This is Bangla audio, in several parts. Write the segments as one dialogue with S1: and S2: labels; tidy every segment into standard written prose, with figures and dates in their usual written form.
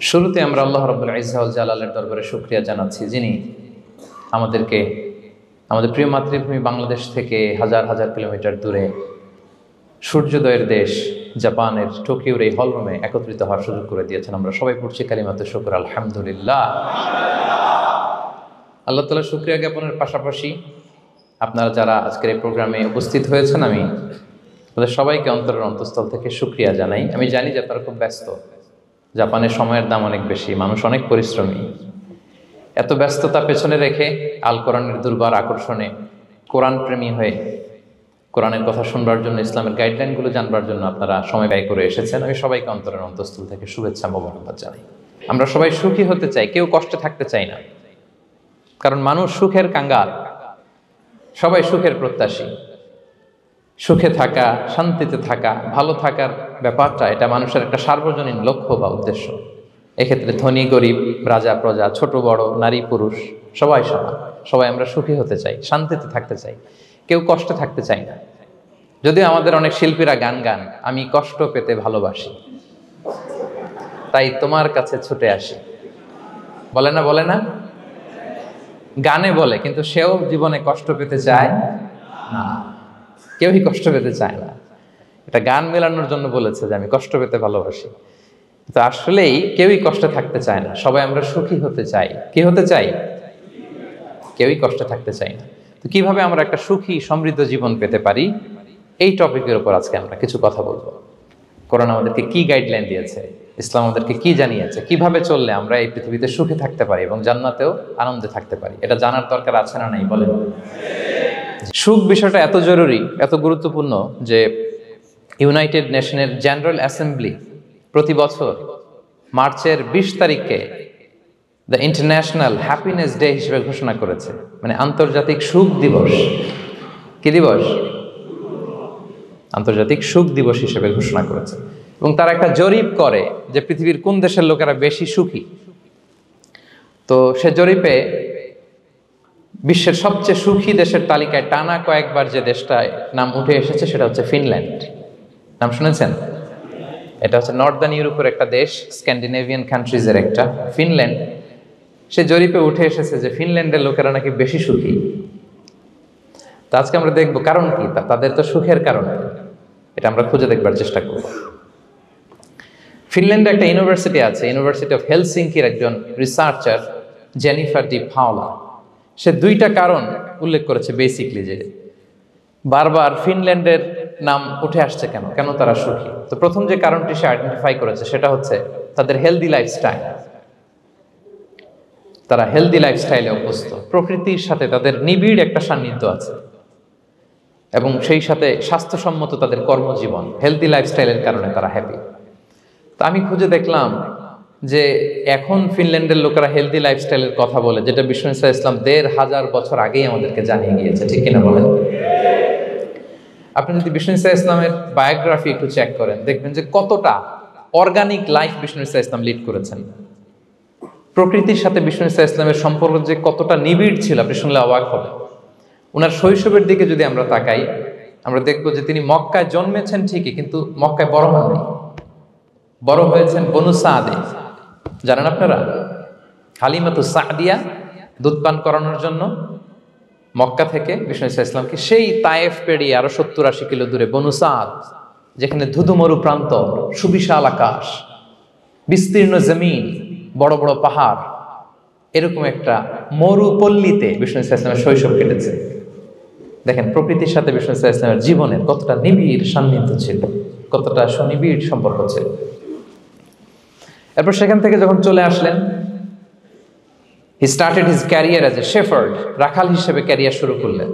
S1: শুরুতে আমরা আল্লাহ রাব্বুল ইজ্জা ওয়াল জালালের দরবারে শুকরিয়া জানাচ্ছি, যিনি আমাদেরকে আমাদের প্রিয় মাতৃভূমি বাংলাদেশ থেকে হাজার হাজার কিলোমিটার দূরে সূর্যোদয়ের দেশ জাপানের টোকিওর এই হলরুমে একত্রিত হওয়ার সুযোগ করে দিয়েছেন। আমরা সবাই পড়ছি কালিমাতুশ শুকর, আলহামদুলিল্লাহ। আল্লাহ তাআলার শুকরিয়া জ্ঞাপনের পাশাপাশি আপনারা যারা আজকের এই প্রোগ্রামে উপস্থিত হয়েছেন, আমি তাদের সবাইকে অন্তরের অন্তঃস্থল থেকে শুকরিয়া জানাই। আমি জানি যে আপনারা খুব ব্যস্ত, জাপানের সময়ের দাম অনেক বেশি, মানুষ অনেক পরিশ্রমী। এত ব্যস্ততা পেছনে রেখে আল কোরআনের দুর্বার আকর্ষণে কোরআন প্রেমী হয়ে কোরআনের কথা শুনবার জন্য, ইসলামের গাইডলাইনগুলো জানবার জন্য আপনারা সময় ব্যয় করে এসেছেন। আমি সবাইকে অন্তরের অন্তঃস্থল থেকে শুভেচ্ছা মোবারকবাদ জানাই। আমরা সবাই সুখী হতে চাই, কেউ কষ্টে থাকতে চাই না, কারণ মানুষ সুখের কাঙ্গাল, সবাই সুখের প্রত্যাশী। সুখে থাকা, শান্তিতে থাকা, ভালো থাকার ব্যাপারটা এটা মানুষের একটা সার্বজনীন লক্ষ্য বা উদ্দেশ্য। এক্ষেত্রে ধনী গরিব, রাজা প্রজা, ছোট বড়, নারী পুরুষ সবাই সমান। সবাই আমরা সুখী হতে চাই, শান্তিতে থাকতে চাই, কেউ কষ্টে থাকতে চাই না। যদিও আমাদের অনেক শিল্পীরা গান গান, আমি কষ্ট পেতে ভালোবাসি, তাই তোমার কাছে ছুটে আসি, বলে না? বলে না? গানে বলে, কিন্তু সেও জীবনে কষ্ট পেতে চায় না। কেউই কষ্ট পেতে চায় না। এটা গান মেলানোর জন্য বলেছে যে আমি কষ্ট পেতে ভালোবাসি, তো আসলেই কেউই কষ্টে থাকতে চায় না। সবাই আমরা সুখী হতে চাই। কি হতে চাই? কেউই কষ্টে থাকতে চাই না। তো কিভাবে আমরা একটা সুখী সমৃদ্ধ জীবন পেতে পারি, এই টপিকের উপর আজকে আমরা কিছু কথা বলবো। কোরআন আমাদেরকে কি গাইডলাইন দিয়েছে, ইসলাম আমাদেরকে কি জানিয়েছে, কিভাবে চললে আমরা এই পৃথিবীতে সুখে থাকতে পারি এবং জান্নাতেও আনন্দে থাকতে পারি, এটা জানার দরকার আছে না নাই? বলেন। সুখ বিষয়টা এত জরুরি, এত গুরুত্বপূর্ণ যে ইউনাইটেড নেশনের জেনারেল অ্যাসেম্বলি প্রতি বছর মার্চের 20 তারিখকে দ্য ইন্টারন্যাশনাল হ্যাপিনেস ডে হিসেবে ঘোষণা করেছে, মানে আন্তর্জাতিক সুখ দিবস। কি দিবস? আন্তর্জাতিক সুখ দিবস হিসেবে ঘোষণা করেছে। এবং তারা একটা জরিপ করে যে পৃথিবীর কোন দেশের লোকেরা বেশি সুখী। তো সে জরিপে বিশ্বের সবচেয়ে সুখী দেশের তালিকায় টানা কয়েকবার যে দেশটায় নাম উঠে এসেছে সেটা হচ্ছে ফিনল্যান্ড। নাম শুনেছেন? এটা হচ্ছে নর্দার্ন ইউরোপের একটা দেশ, স্ক্যান্ডিনেভিয়ান কান্ট্রিজের একটা, ফিনল্যান্ড। সে জরিপে উঠে এসেছে যে ফিনল্যান্ডের লোকেরা নাকি বেশি সুখী। তো আজকে আমরা দেখবো কারণ কি, তাদের তো সুখের কারণ এটা আমরা খুঁজে দেখবার চেষ্টা করব। ফিনল্যান্ডে একটা ইউনিভার্সিটি আছে, ইউনিভার্সিটি অফ হেলসিঙ্কির একজন রিসার্চার জেনিফার ডি পাওলা, সে 2টা কারণ উল্লেখ করেছে বেসিকলি, যে বারবার ফিনল্যান্ডের নাম উঠে আসছে কেন, কেন তারা সুখী। তো প্রথম যে কারণটি সে আইডেন্টিফাই করেছে সেটা হচ্ছে তাদের হেলদি লাইফস্টাইল। তারা হেলদি লাইফস্টাইলে অভ্যস্ত, প্রকৃতির সাথে তাদের নিবিড় একটা সান্নিধ্য আছে এবং সেই সাথে স্বাস্থ্যসম্মত তাদের কর্মজীবন। হেলদি লাইফস্টাইলের কারণে তারা হ্যাপি। তো আমি খুঁজে দেখলাম যে এখন ফিনল্যান্ডের লোকেরা হেলদি লাইফস্টাইলের কথা বলে, যেটা বিষ্ণু ইসলাম 1500 বছর আগেই আমাদেরকে জানিয়ে গিয়েছে। ঠিক কিনা বলেন? আপনি যদি বিষ্ণু ইসলামের বায়োগ্রাফি একটু চেক করেন, দেখবেন যে কতটা অর্গানিক লাইফ বিষ্ণু ইসলাম লিড করেছেন। প্রকৃতির সাথে বিষ্ণু ইসলামের সম্পর্ক যে কতটা নিবিড় ছিল, আপনি শুনলে অবাক হবেন। ওনার শৈশবের দিকে যদি আমরা তাকাই, আমরা দেখবো যে তিনি মক্কায় জন্মেছেন ঠিকই, কিন্তু মক্কায় বড় হননি। বড় হয়েছেন বনু সাদে। জানেন আপনারা? হালিমাতু সাদিয়া দুধ পান করানোর জন্য মক্কা থেকে বিষ্ণু ইসলামকে সেই তায়েফ পেরিয়ে আরো 70-80 কিলো দূরে বনু সাদ, যেখানে ধুধু মরু প্রান্ত, সুবিশাল আকাশ, বিস্তীর্ণ জমিন, বড় বড় পাহাড়, এরকম একটা মরুপল্লীতে বিষ্ণু ইসলামের শৈশব কেটেছে। দেখেন প্রকৃতির সাথে বিষ্ণু ইসলামের জীবনের কতটা নিবিড় সান্নিধ্য ছিল, কতটা সুনিবিড় সম্পর্ক ছিল। এরপর সেখান থেকে যখন চলে আসলেন, he started his career as a shepherd, রাখাল হিসেবে ক্যারিয়ার শুরু করলেন।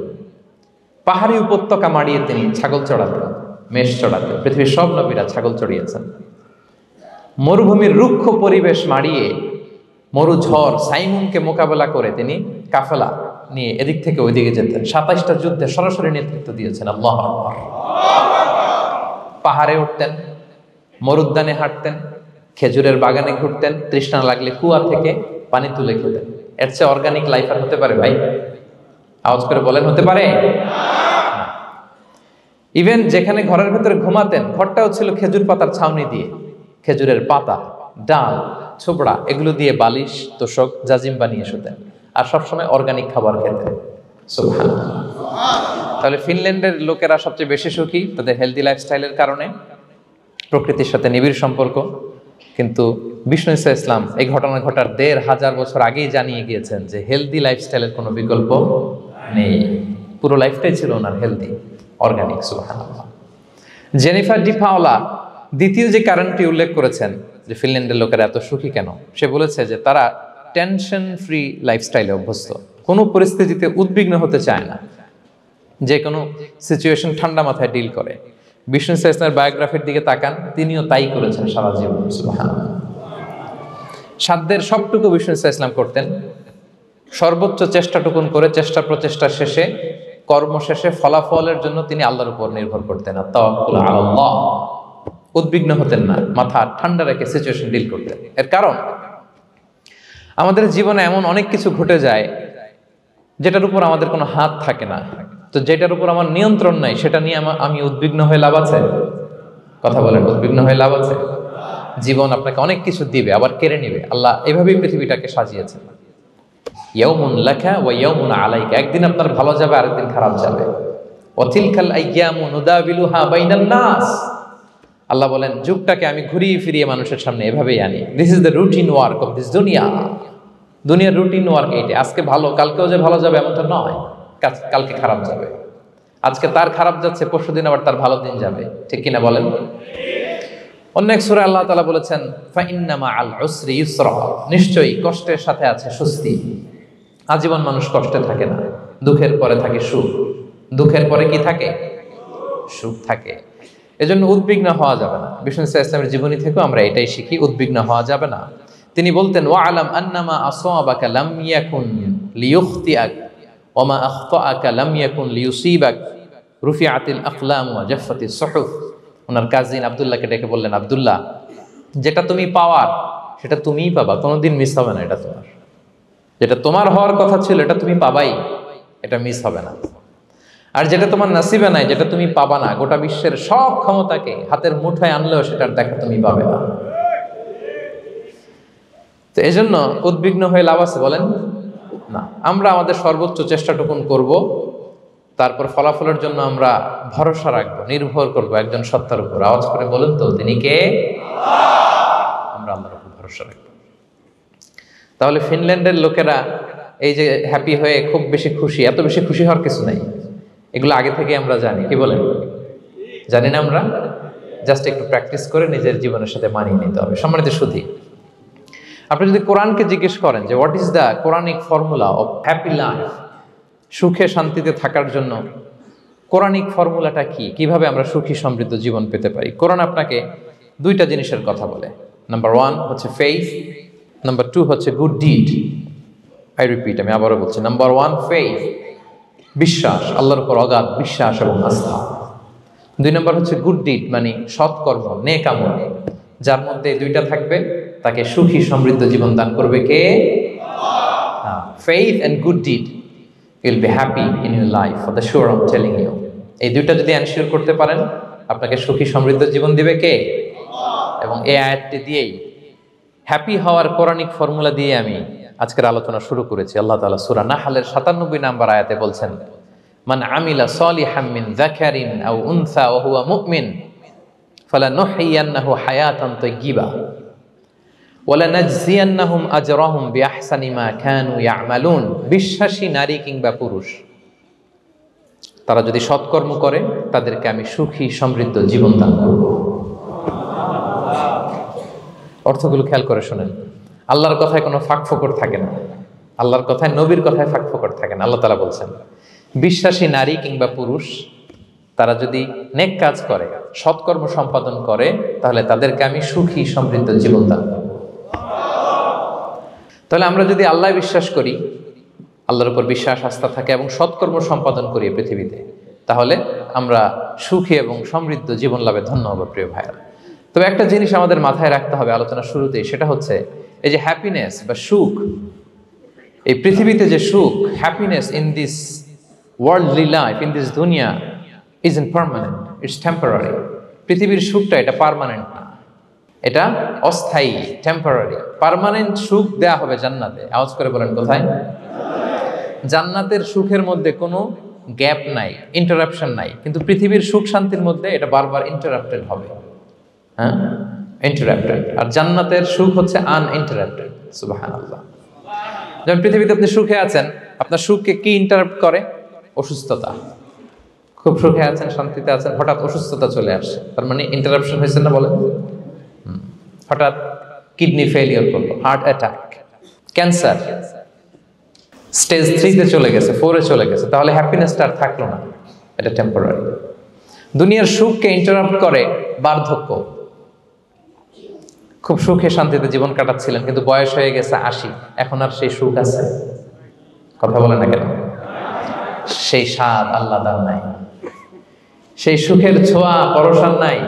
S1: পাহাড়ি উপত্যকা মাড়িয়ে তিনি ছাগল চড়াতেন, মেষ চড়াতেন। পৃথিবীর সব নবীরা ছাগল চড়িয়েছেন। মরুভূমির রুক্ষ পরিবেশ মাড়িয়ে মরু ঝড় সাইমুনকে মোকাবেলা করে তিনি কাফেলা নিয়ে এদিক থেকে ওইদিকে যেতেন। 27টা যুদ্ধে সরাসরি নেতৃত্ব দিয়েছেন। আল্লাহু আকবার। পাহাড়ে উঠতেন, মরুদ্যানে হাঁটতেন, খেজুরের বাগানে ঘুরতেন, তৃষ্ণা লাগলে কুয়া থেকে পানি তুলে খেতেন। এর চেয়ে অর্গানিক লাইফ আর হতে পারে ভাই? আওয়াজ করে বলেন, হতে পারে? ইভেন যেখানে ঘরের ভেতরে ঘুমাতেন, ঘরটাও ছিল খেজুর পাতার ছাউনি দিয়ে। খেজুরের পাতা, ডাল, ছোবড়া এগুলো দিয়ে বালিশ তোষক জাজিম বানিয়ে শুতেন, আর সবসময় অর্গানিক খাবার খেতেন। সুবহানাল্লাহ। তাহলে ফিনল্যান্ডের লোকেরা সবচেয়ে বেশি সুখী তাদের হেলদি লাইফস্টাইলের কারণে, প্রকৃতির সাথে নিবিড় সম্পর্ক। কিন্তু বিষ্ণু ঈসা ইসলাম এই ঘটনা ঘটার ১৫০০ বছর আগেই জানিয়ে গিয়েছেন যে হেলদি লাইফস্টাইলের কোনো বিকল্প নেই। পুরো লাইফটাই ছিল ওনার হেলদি, অর্গানিক। সুবহানাল্লাহ। জেনিফার ডি পাওলা দ্বিতীয় যে কারণটি উল্লেখ করেছেন যে ফিনল্যান্ডের লোকেরা এত সুখী কেন, সে বলেছে যে তারা টেনশন ফ্রি লাইফস্টাইলে অভ্যস্ত, কোনো পরিস্থিতিতে উদ্বিগ্ন হতে চায় না, যে কোনো সিচুয়েশন ঠান্ডা মাথায় ডিল করে। বিষ্ণু ঈসা ইসলামের বায়োগ্রাফির দিকে তাকান, তিনিও তাই করেছেন সারা জীবন। সুবহানাল্লাহ। সাধ্যের সবটুকু বিষ্ণু ঈসা ইসলাম করতেন, সর্বোচ্চ চেষ্টাটুকুন করে চেষ্টা প্রচেষ্টা শেষে, কর্ম শেষে ফলাফলের জন্য তিনি আল্লাহর উপর নির্ভর করতেন। আর তাওয়াক্কুল আলাল্লাহ, উদ্বিগ্ন হতেন না, মাথা ঠান্ডা রেখে সিচুয়েশন ডিল করতেন। এর কারণ আমাদের জীবনে এমন অনেক কিছু ঘটে যায় যেটার উপর আমাদের কোনো হাত থাকে না, তো যেটার উপর আমার নিয়ন্ত্রণ নাই সেটা নিয়ে আমি উদ্বিগ্ন হয়ে লাভ আছে? কথা বলেন, উদ্বিগ্ন হয়ে লাভ আছে? জীবন আপনাকে অনেক কিছু দিবে আবার কেড়ে নিবে। আল্লাহ এভাবেই পৃথিবীটাকে সাজিয়েছেন। ইয়াউমুন লাকা ওয়া ইয়াউমুন আলাইকা, একদিন আপনার ভালো যাবে আরেকদিন খারাপ যাবে। ওয়া তিলকাল আইয়ামু নুদাবিলুহা বাইনান নাস, আল্লাহ বলেন যুগটাকে আমি ঘুরিয়ে ফিরিয়ে মানুষের সামনে এভাবেই আনি। This is the routine work of this দুনিয়া। দুনিয়ার রুটিন ওয়ার্ক এইটা। আজকে ভালো, কালকেও যে ভালো যাবে এমনটা নয়, কালকে খারাপ যাবে। আজকে তার খারাপ যাচ্ছে, পরশুদিন আবার তার ভালো দিন যাবে, ঠিক কিনা বলেন? অন্য এক সূরায় আল্লাহ তাআলা বলেছেন ফাইন্না মাআল উসরি ইউসরা, নিশ্চয়ই কষ্টের সাথে আছে স্বস্তি। আজীবন মানুষ কষ্টে থাকে না, দুঃখের পরে থাকে সুখ। দুঃখের পরে কি থাকে? সুখ থাকে। এজন্য উদ্বিগ্ন হওয়া যাবে না। বিষ্ণু ঈসা ইসলামের জীবনী থেকেও আমরা এটাই শিখি, উদ্বিগ্ন হওয়া যাবে না। তিনি বলতেন ওয়া আলাম আন্নামা আসাবাকা লাম ইয়াকুন লিয়ুখতিআক ওয়া মা আখতাআকা লাম ইয়াকুন লিয়ুসিবাক রুফিআতিল আকলাম ওয়া জাফফাতিস সুহুফ। ওনার কাজিন আব্দুল্লাহকে ডেকে বললেন, আব্দুল্লাহ, যেটা তুমি পাওয়ার সেটা তুমিই পাবা, কোনোদিন মিস হবে না। এটা তোমার, যেটা তোমার হওয়ার কথা ছিল এটা তুমি পাবাই, এটা মিস হবে না। আর যেটা তোমার নসিবে নাই, যেটা তুমি পাবা না, গোটা বিশ্বের সব ক্ষমতাকে হাতের মুঠোয় আনলেও সেটার দেখা তুমি পাবে না। তো এই জন্য উদ্বিগ্ন হয়ে লাভ আছে বলেন না। আমরা আমাদের সর্বোচ্চ চেষ্টাটুকুন করব, তারপর ফলাফলের জন্য আমরা ভরসা রাখবো, নির্ভর করব একজন সত্তার উপর। আওয়াজ করে বলেন তো, তিনি কে? আমরা আল্লাহর উপর ভরসা রাখবো। তাহলে ফিনল্যান্ডের লোকেরা এই যে হ্যাপি হয়ে খুব বেশি খুশি, এত বেশি খুশি হওয়ার কিছু নাই। এগুলো আগে থেকে আমরা জানি, কি বলেন? জানি না আমরা? জাস্ট একটু প্র্যাকটিস করে নিজের জীবনের সাথে মানিয়ে নিতে হবে। সম্মানিত সুধী, আপনি যদি কোরআনকে জিজ্ঞেস করেন যে what is the Quranic formula of happy life, সুখে শান্তিতে থাকার জন্য কোরআনিক ফর্মুলাটা কি, কিভাবে আমরা সুখী সমৃদ্ধ জীবন পেতে পারি, কোরআন আপনাকে দুইটা জিনিসের কথা বলে। নাম্বার 1 হচ্ছে ফেইথ, নাম্বার 2 হচ্ছে গুড ডিড। আই রিপিট, আমি আবারও বলছি, নাম্বার 1 ফেইথ, বিশ্বাস, আল্লাহর উপর অগাধ বিশ্বাস এবং আস্থা। 2 নম্বর হচ্ছে গুড ডিড, মানে সৎকর্ম, নেক আমল। যার মধ্যে দুইটা থাকবে তাকে সুখী সমৃদ্ধ জীবন দান করবে কে? Faith and good deed, you will be happy in your life for the sure, I am telling you. এই দুইটা যদি এনশিওর করতে পারেন, আপনাকে সুখী সমৃদ্ধ জীবন দিবে কে? এবং এই আয়াতটি দিয়েই, হ্যাপি হওয়ার কোরআনিক ফর্মুলা দিয়ে আমি আজকের আলোচনা শুরু করেছি। আল্লাহ তাআলা সূরা নাহলের ৯৭ নম্বর আয়াতে বলছেন, মান আমিলা সলিহাম মিন যাকারিন আও উনসা ওয়া হুয়া মুমিন ফালানুহইয়ান্নাহু হায়াতান তাইয়্যিবা ওয়া লানাজজিয়ান্নাহুম আজরাহুম বিআহসানি মা কানু ইয়ামালুন। বিশ্বাসী নারী কিংবা পুরুষ তারা যদি সৎকর্ম করে, তাদেরকে আমি সুখী সমৃদ্ধ জীবন দান করব। অর্থগুলো খেয়াল করে শোনেন। আল্লাহর কথায় কোনো ফাঁকফোকর থাকে না, আল্লাহর কথায়, নবীর কথায় ফাঁকফোকর থাকে না। আল্লাহ তাআলা বলছেন বিশ্বাসী নারী কিংবা পুরুষ তারা যদি নেক কাজ করে, সৎকর্ম সম্পাদন করে, তাহলে তাদেরকে আমি সুখী সমৃদ্ধ জীবন দান করব। তাহলে আমরা যদি আল্লাহ বিশ্বাস করি, আল্লাহর উপর বিশ্বাস আস্থা থাকে এবং সৎকর্ম সম্পাদন করি পৃথিবীতে, তাহলে আমরা সুখী এবং সমৃদ্ধ জীবন লাভে ধন্য হব প্রিয় ভাইরা। তবে একটা জিনিস আমাদের মাথায় রাখতে হবে আলোচনার শুরুতেই, সেটা হচ্ছে এই যে হ্যাপিনেস বা সুখ, এই পৃথিবীতে যে সুখ, happiness in this worldly life, in this দুনিয়া is in permanent, it's temporary. পৃথিবীর সুখটা এটা পার্মানেন্ট না, এটা অস্থায়ী, টেম্পোরারি। পার্মানেন্ট সুখ দেয়া হবে জান্নাতে। আওয়াজ করে বলেন কোথায়? জান্নাতের সুখের মধ্যে কোনো গ্যাপ নাই, ইন্টারাপশন নাই। কিন্তু পৃথিবীর সুখ শান্তির মধ্যে এটা বারবার ইন্টারাপ্টেড হবে। হ্যাঁ, ইন্টারাপ্টেড। আর জান্নাতের সুখ হচ্ছে আনইন্টারাপ্টেড। সুবহানাল্লাহ। যেমন পৃথিবীতে আপনি সুখে আছেন, আপনার সুখকে কি ইন্টারাপ্ট করে? অসুস্থতা। খুব সুখে আছেন, শান্তিতে আছেন, হঠাৎ অসুস্থতা চলে আসছে, তার মানে ইন্টারাপশন হয়েছে না বলেন? হঠাৎ কিডনি ফেলিওর করলো, হার্ট অ্যাটাক, ক্যান্সার স্টেজ 3-তে চলে গেছে, 4-এ চলে গেছে, তাহলে হ্যাপিনেসটা আর থাকলো না। এটা টেম্পোরারি। দুনিয়ার সুখকে ইন্টারাপ্ট করে বার্ধক্য। খুব সুখে শান্তিতে জীবন কাটাচ্ছিলেন, কিন্তু বয়স হয়ে গেছে 80, এখন আর সেই সুখ আছে? কথা বলে না কেন? সেই স্বাদ আল্লাহর নাই, সেই সুখের ছোঁয়া পরশান নাই।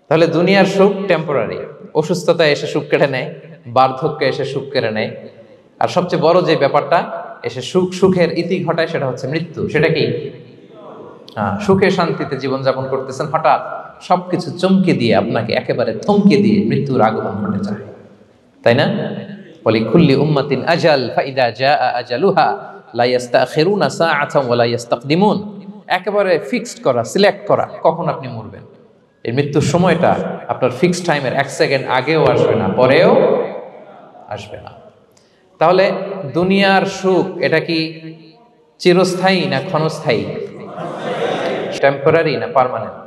S1: তাহলে দুনিয়ার সুখ টেম্পোরারি। অসুস্থতা এসে সুখ কেড়ে নেয়, বার্ধক্য এসে সুখ কেড়ে নেয়, আর সবচেয়ে বড় যে ব্যাপারটা এসে সুখের ইতি ঘটায় সেটা হচ্ছে মৃত্যু। সেটা কি? সুখে শান্তিতে জীবনযাপন করতেছেন, হঠাৎ সবকিছু চমকে দিয়ে, আপনাকে একেবারে থমকে দিয়ে মৃত্যুর আগমন ঘটে যায়, তাই না? ওয়ালিকুল্লি উম্মাতিন আজাল ফাইদা জাআ আজালুহা লা ইস্তাখিরুনা সাআতান ওয়া লা ইস্তাকদিমুন। একেবারে ফিক্সড করা, সিলেক্ট করা কখন আপনি মরবেন। এই মৃত্যুর সময়টা আপনার ফিক্সড টাইমের 1 সেকেন্ড আগেও আসবে না, পরেও আসবে না। তাহলে দুনিয়ার সুখ এটা কি চিরস্থায়ী না ক্ষণস্থায়ী? টেম্পোরারি না পার্মানেন্ট?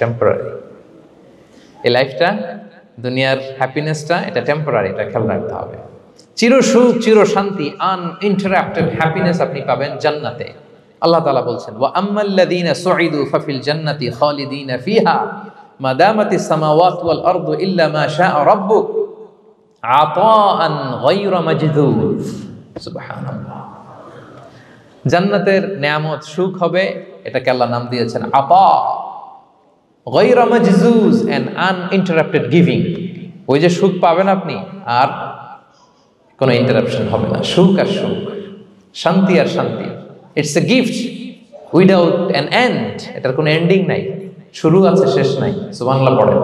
S1: টেম্পোরারি। এই লাইফটা, দুনিয়ার হ্যাপিনেসটা, এটা টেম্পোরারি, এটা খেয়াল রাখতে হবে। চির সুখ, চির শান্তি, আনইন্টারাপ্টেড হ্যাপিনেস আপনি পাবেন জান্নাতে। আল্লাহ তাআলা বলছেন, ওয়া আম্মাল্লাযীনা সুঈদু ফাফিল জান্নাতি খালিদিনা ফিহা মা দামাতিস সামাওয়াতু ওয়াল আরদু ইল্লা মা শাআ রাব্বুক আতাআন গায়রা মাজদুদ। সুবহানাল্লাহ। জান্নাতের নেয়ামত, সুখ হবে, এটাকে আল্লাহ নাম দিয়েছেন আতা, গায়রা মাজজুজ, এন্ড আনইন্টারাপ্টেড গিভিং। ওই যে সুখ পাবেন আপনি, আর কোনো ইন্টারাপশন হবে না। সুখ আর সুখ, শান্তি আর শান্তি। It's a gift without an end. এটার কোনো এন্ডিং নাই, শুরু আছে শেষ নাই। সুবহানাল্লাহ পড়েন।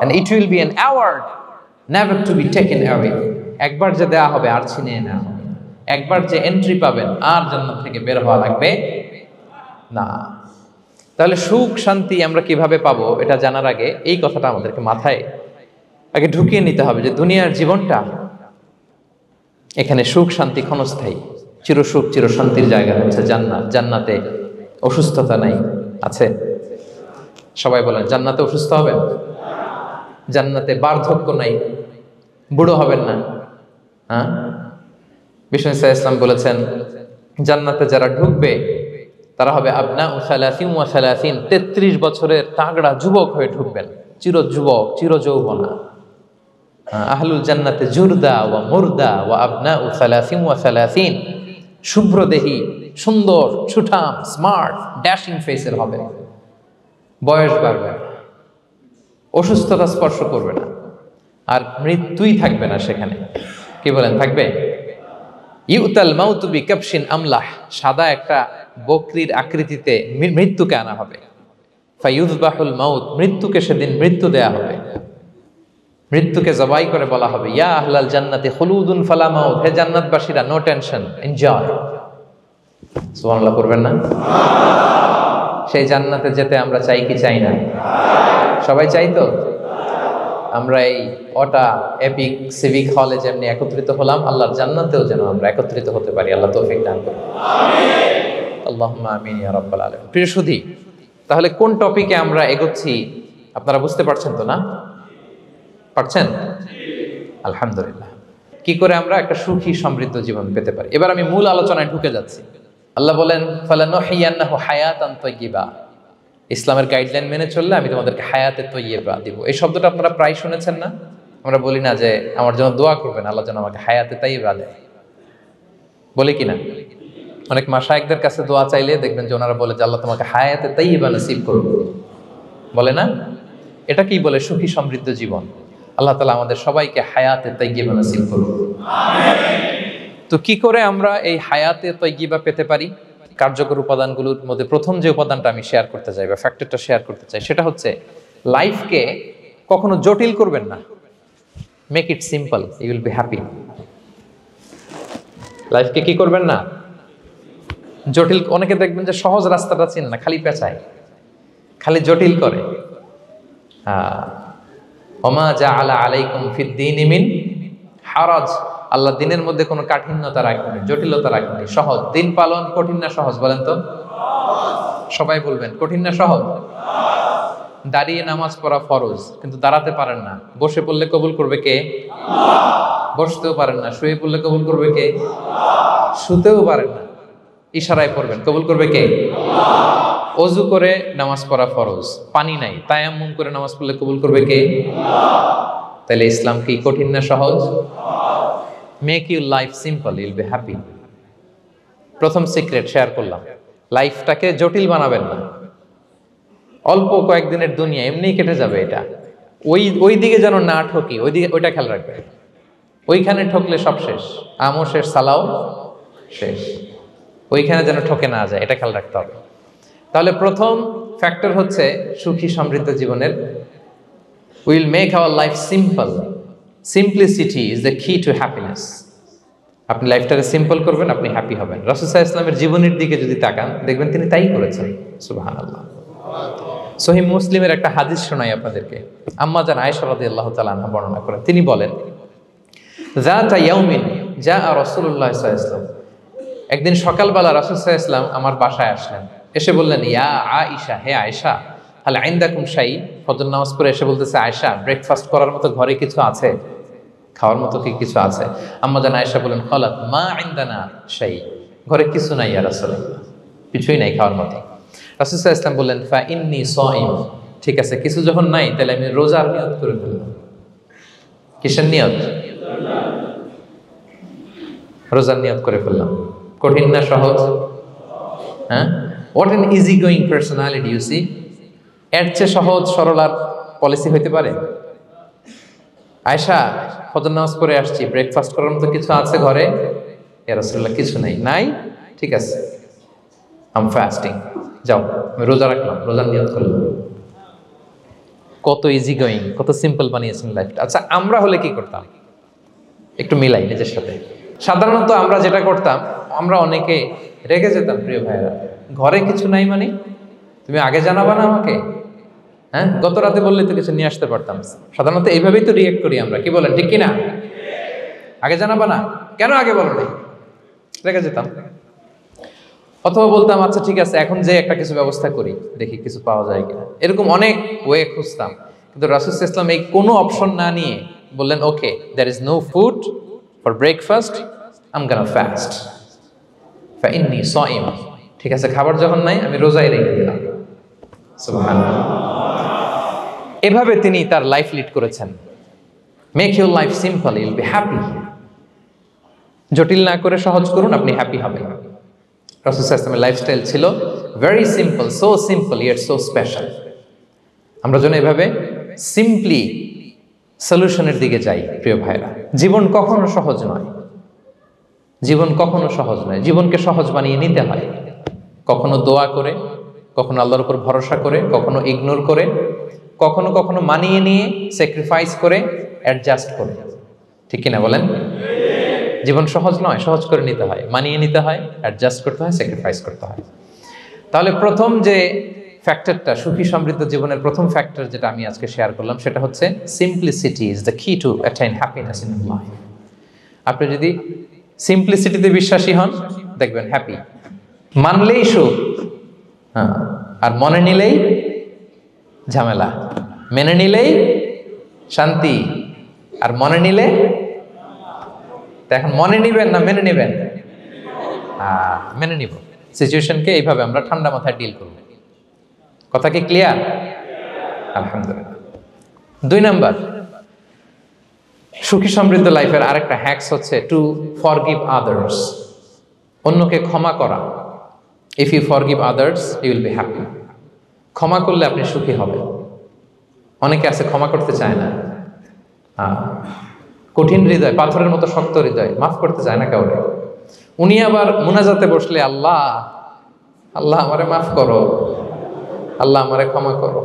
S1: And it will be an award never to be taken away. একবার যে দেয়া হবে আর ছিনিয়ে নেওয়া হবে। একবার যে এন্ট্রি পাবেন, আর জান্নাত থেকে বের হওয়া লাগবে না। তাহলে সুখ শান্তি আমরা কিভাবে পাবো, এটা জানার আগে এই কথাটা আমাদেরকে মাথায় আগে ঢুকিয়ে নিতে হবে যে দুনিয়ার জীবনটা, এখানে সুখ শান্তি ক্ষণস্থায়ী। চির সুখ চির শান্তির জায়গা হচ্ছে জান্নাত। জান্নাতে অসুস্থতা নাই, আছে? সবাই বলেন, জান্নাতে অসুস্থ হবেন? জান্নাতে বার্ধক্য নাই, বুড়ো হবেন না। হ্যাঁ, বিষ্ণু ইসলাম বলেছেন, জান্নাতে যারা ঢুকবে তারা হবে আবনাউ সালাসিন ওয়া সালাসিন, 33 বছরের তাগড়া যুবক হয়ে ঢুকবেন, চির যুবক, চির যৌবনা। আহলুল জান্নাতে জুরদা ওয়া মুরদা ওয়া আবনাউ সালাসিন ওয়া সালাসিন, শুভ্রদেহী, সুন্দর, সুঠাম, স্মার্ট, ড্যাশিং ফেসের হবে। বয়স বাড়বে না, অসুস্থতা স্পর্শ করবে না, আর মৃত্যুই থাকবে না সেখানে। কি বলেন, থাকবে? ইউতাল মাউতু বিকাবশিন আমলাহ, সাদা একটা বকরির আকৃতিতে মৃত্যুকে আনা হবে। ফায়ুযবাহুল মাউত, মৃত্যুকে সেদিন মৃত্যু দেয়া হবে। মৃত্যুকে জবাই করে বলা হবে, ইয়া আহলাল জান্নাতি খুলুদুন ফালা মাউত, হে জান্নাতবাসীরা, নো টেনশন, এনজয়। সুবহানাল্লাহ করবেন না? সেই জান্নাতে যেতে আমরা চাই কি চাই না? সবাই চাই তো? আমরা এই ওটা এপিক সিভিক হলে যেমনি একত্রিত হলাম, আল্লাহর জান্নাতেও যেন আমরা একত্রিত হতে পারি। আল্লাহ তৌফিক দান করুন। আমিন। আল্লাহুম্মা আমিন ইয়া রাব্বাল আলামিন। প্রিয় সুধী, তাহলে কোন টপিকে আমরা এগোচ্ছি আপনারা বুঝতে পারছেন তো না? পারছেন? আলহামদুলিল্লাহ। কি করে আমরা একটা সুখী সমৃদ্ধ জীবন পেতে পারি, এবার আমি মূল আলোচনায় ঢুকে যাচ্ছি। আল্লাহ বলেন, ফালানুহিয়ান্নাহু হায়াতান তাইয়্যিবা, ইসলামের গাইডলাইন মেনে চললে আমি তোমাদেরকে হায়াতে তৈয়্যিবা দিব। এই শব্দটা আপনারা প্রায় শুনেছেন না? আমরা বলি না যে আমার জন্য দোয়া করবেন, আল্লাহ যেন আমাকে হায়াতে তৈয়্যিবা দেয়, বলি কিনা? অনেক মাশায়েখদের কাছে দোয়া চাইলে দেখবেন যে ওনারা বলে যে আল্লাহ তোমাকে হায়াতে তৈয়্যিবা নসিব করুন, বলে না? এটা কি বলে? সুখী সমৃদ্ধ জীবন। আল্লাহ তাআলা আমাদের সবাইকে হায়াতে তৈয়্যিবা নসিব করুন। তো কি করে আমরা এই হায়াতে তৈয়্যিবা পেতে পারি? কার্যকর উপাদানগুলোর মধ্যে প্রথম যে উপাদানটা আমি শেয়ার করতে চাই বা ফ্যাক্টরটা শেয়ার করতে চাই, সেটা হচ্ছে লাইফকে কখনো জটিল করবেন না, make it simple, you will be happy. লাইফকে কি করবেন না, জটিল। অনেকে দেখবেন যে সহজ রাস্তাটা চেনে না, খালি পেঁচায়, খালি জটিল করে। ওমা জাআলা আলাইকুম ফিদ্দীনি মিন হারাজ, আল্লাহ দিনের মধ্যে কোনো কাঠিন্যতা রাখেনি, জটিলতা রাখেনি, সহজ। দিন পালন কঠিন না সহজ বলেন তো? সবাই বলবেন কঠিন না সহজ? দাঁড়িয়ে নামাজ পড়া ফরজ, কিন্তু দাঁড়াতে পারেন না। বসে পড়লে কবুল করবে কে? বসতেও পারেন না। শুয়ে পড়লে কবুল করবে কে? শুতেও পারেন না, ইশারায় পড়বেন, কবুল করবে কে? অজু করে নামাজ পড়া ফরজ, পানি নাই, তায়াম্মুম করে নামাজ পড়লে কবুল করবে কে? তাহলে ইসলাম কি কঠিন না সহজ? Make your life simple, Yule be happy. প্রথম সিক্রেট শেয়ার করলাম, লাইফটাকে জটিল বানাবেন না। অল্প কয়েকদিনের দুনিয়া, এমনিই কেটে যাবে। এটা ওই দিকে যেন না ঠকি, ওইটা খেয়াল রাখবে। ওইখানে ঠকলে সব শেষ, আমও শেষ, সালাও শেষ। ওইখানে যেন ঠকে না যায়, এটা খেয়াল রাখতে হবে। তাহলে প্রথম ফ্যাক্টর হচ্ছে সুখী সমৃদ্ধ জীবনের, will make our life simple. Simplicity is the key to happiness. আপনি লাইফটাকে সিম্পল করবেন, আপনি হ্যাপি হবেন। রাসূল সাল্লাল্লাহু আলাইহি ওয়াসাল্লামের জীবনের দিকে যদি তাকান, দেখবেন তিনি তাই করেছেন। সুবহানাল্লাহ। সহিহ মুসলিমের একটা হাদিস শোনাই আপনাদেরকে। আম্মা জান আয়েশা রাদিয়াল্লাহু তাআলা আনহা বর্ণনা করেন। তিনি বলেন, যাতা ইয়াউমিন জাআ রাসূলুল্লাহ সাল্লাল্লাহু আলাইহি ওয়াসাল্লাম, একদিন সকালবেলা রাসূল সাল্লাল্লাহু আলাইহি ওয়াসাল্লাম আমার বাসায় আসলেন। এসে বললেন, ইয়া আয়েশা, হে আয়েশা, হাল ইনদাকুম শাই। ফজর নামাজ পড়ে এসে বলতেছে, আয়েশা, ব্রেকফাস্ট করার মতো ঘরে কিছু আছে? খাওয়ার মতো কি কিছু আছে? আম্মা জান আয়েশা বলেন, ক্বালাত মা ইনদানা শাই, ঘরে কিছু নাই ইয়া রাসূলুল্লাহ, কিছুই নাই খাওয়ার মতো। রাসূল সাল্লাল্লাহু আলাইহি ওয়াসাল্লাম বললেন, ফা ইন্নী সাইম, ঠিক আছে, কিছু যখন নাই তাহলে আমি রোজার নিয়ত করে ফেললাম। কিসের নিয়ত? রোজার নিয়ত করে ফেললাম। কঠিন না সহজ? হ্যাঁ, what an easy going personality you see. এর চেয়ে সহজ সরল আর পলিসি হইতে পারে? আয়েশা, ফজর নামাজ পড়ে আসছি, ব্রেকফাস্ট করার মতো কিছু আছে ঘরে? ইয়া রাসূলুল্লাহ, কিছু নাই। নাই, ঠিক আছে, আই এম ফাস্টিং, যাও আমি রোজা রাখলাম, রোজার নিয়ত করলাম। কত ইজি গোয়িং, কত সিম্পল বানিয়েছেন লাইফটা। আচ্ছা, আমরা হলে কি করতাম? একটু মিলাই নিজের সাথে। সাধারণত আমরা যেটা করতাম, আমরা অনেকে রেগে যেতাম। প্রিয় ভাইয়েরা, ঘরে কিছু নাই মানে তুমি আগে জানাবা না আমাকে? হ্যাঁ, গত রাতে বললে তো কিছু নিয়ে আসতে পারতাম। সাধারণত এইভাবেই তো রিয়েক্ট করি আমরা, কি বলেন, ঠিক কিনা? আগে জানাবা না, কেন আগে বলো নাই? রেগে যেতাম। অথবা বলতাম, আচ্ছা ঠিক আছে, এখন যে একটা কিছু ব্যবস্থা করি, দেখি কিছু পাওয়া যায় কিনা। এরকম অনেক ওয়ে খুঁজতাম। কিন্তু রাসূল সাল্লাল্লাহু আলাইহি ওয়াসাল্লাম এই কোনো অপশন না নিয়ে বললেন, okay, there is no food for breakfast, I am gonna fast, ফা ইন্নী সাইম, ঠিক আছে, খাবার যখন নাই আমি রোজাই রেখে দিলাম। সুবহানাল্লাহ। এভাবে তিনি তার লাইফ লিড করেছেন। Make your life simple, Yule be happy. জটিল না করে সহজ করুন, আপনি হ্যাপি হবেন। রাসূল সাল্লাল্লাহু আলাইহি ওয়াসাল্লামের লাইফস্টাইল ছিল very simple, so simple yet so special. আমরা যেন এভাবে সিম্পলি সলিউশনের দিকে যাই। প্রিয় ভাইরা, জীবন কখনো সহজ নয়, জীবন কখনো সহজ নয়। জীবনকে সহজ বানিয়ে নিতে হয়, কখনো দোয়া করে, কখনো আল্লাহর উপর ভরসা করে, কখনো ইগনোর করে, কখনো কখনো মানিয়ে নিয়ে, স্যাক্রিফাইস করে, অ্যাডজাস্ট করে। ঠিক কিনা বলেন? জীবন সহজ নয়, সহজ করে নিতে হয়, মানিয়ে নিতে হয়, অ্যাডজাস্ট করতে হয়, স্যাক্রিফাইস করতে হয়। তাহলে প্রথম যে ফ্যাক্টরটা, সুখী সমৃদ্ধ জীবনের প্রথম ফ্যাক্টর যেটা আমি আজকে শেয়ার করলাম, সেটা হচ্ছে simplicity is the key to attain happiness in life. আপনি যদি সিম্পলিসিটিতে বিশ্বাসী হন, দেখবেন হ্যাপি। মানলেই সুখ, হ্যাঁ, আর মনে নিলেই ঝামেলা। মেনে নিলেই শান্তি, আর মনে নিলে, এখন মনে নিবেন না মেনে নিবেন? মেনে নিব। সিচুয়েশনকে এইভাবে আমরা ঠান্ডা মাথায় ডিল করব। কথা কি ক্লিয়ার? আলহামদুলিল্লাহ। 2 নাম্বার, সুখী সমৃদ্ধ লাইফের আরেকটা হ্যাকস হচ্ছে টু ফরগিভ আদার্স। অন্যকে ক্ষমা করা। If you forgive others, you will be happy. ক্ষমা করলে আপনি সুখী হবেন। অনেকে আছে ক্ষমা করতে চায় না, কঠিন হৃদয়, পাথরের মতো শক্ত হৃদয়, মাফ করতে চায় না কাউকে। উনি আবার মুনাজাতে বসলে, আল্লাহ আল্লাহ আমারে মাফ করো, আল্লাহ আমারে ক্ষমা করো,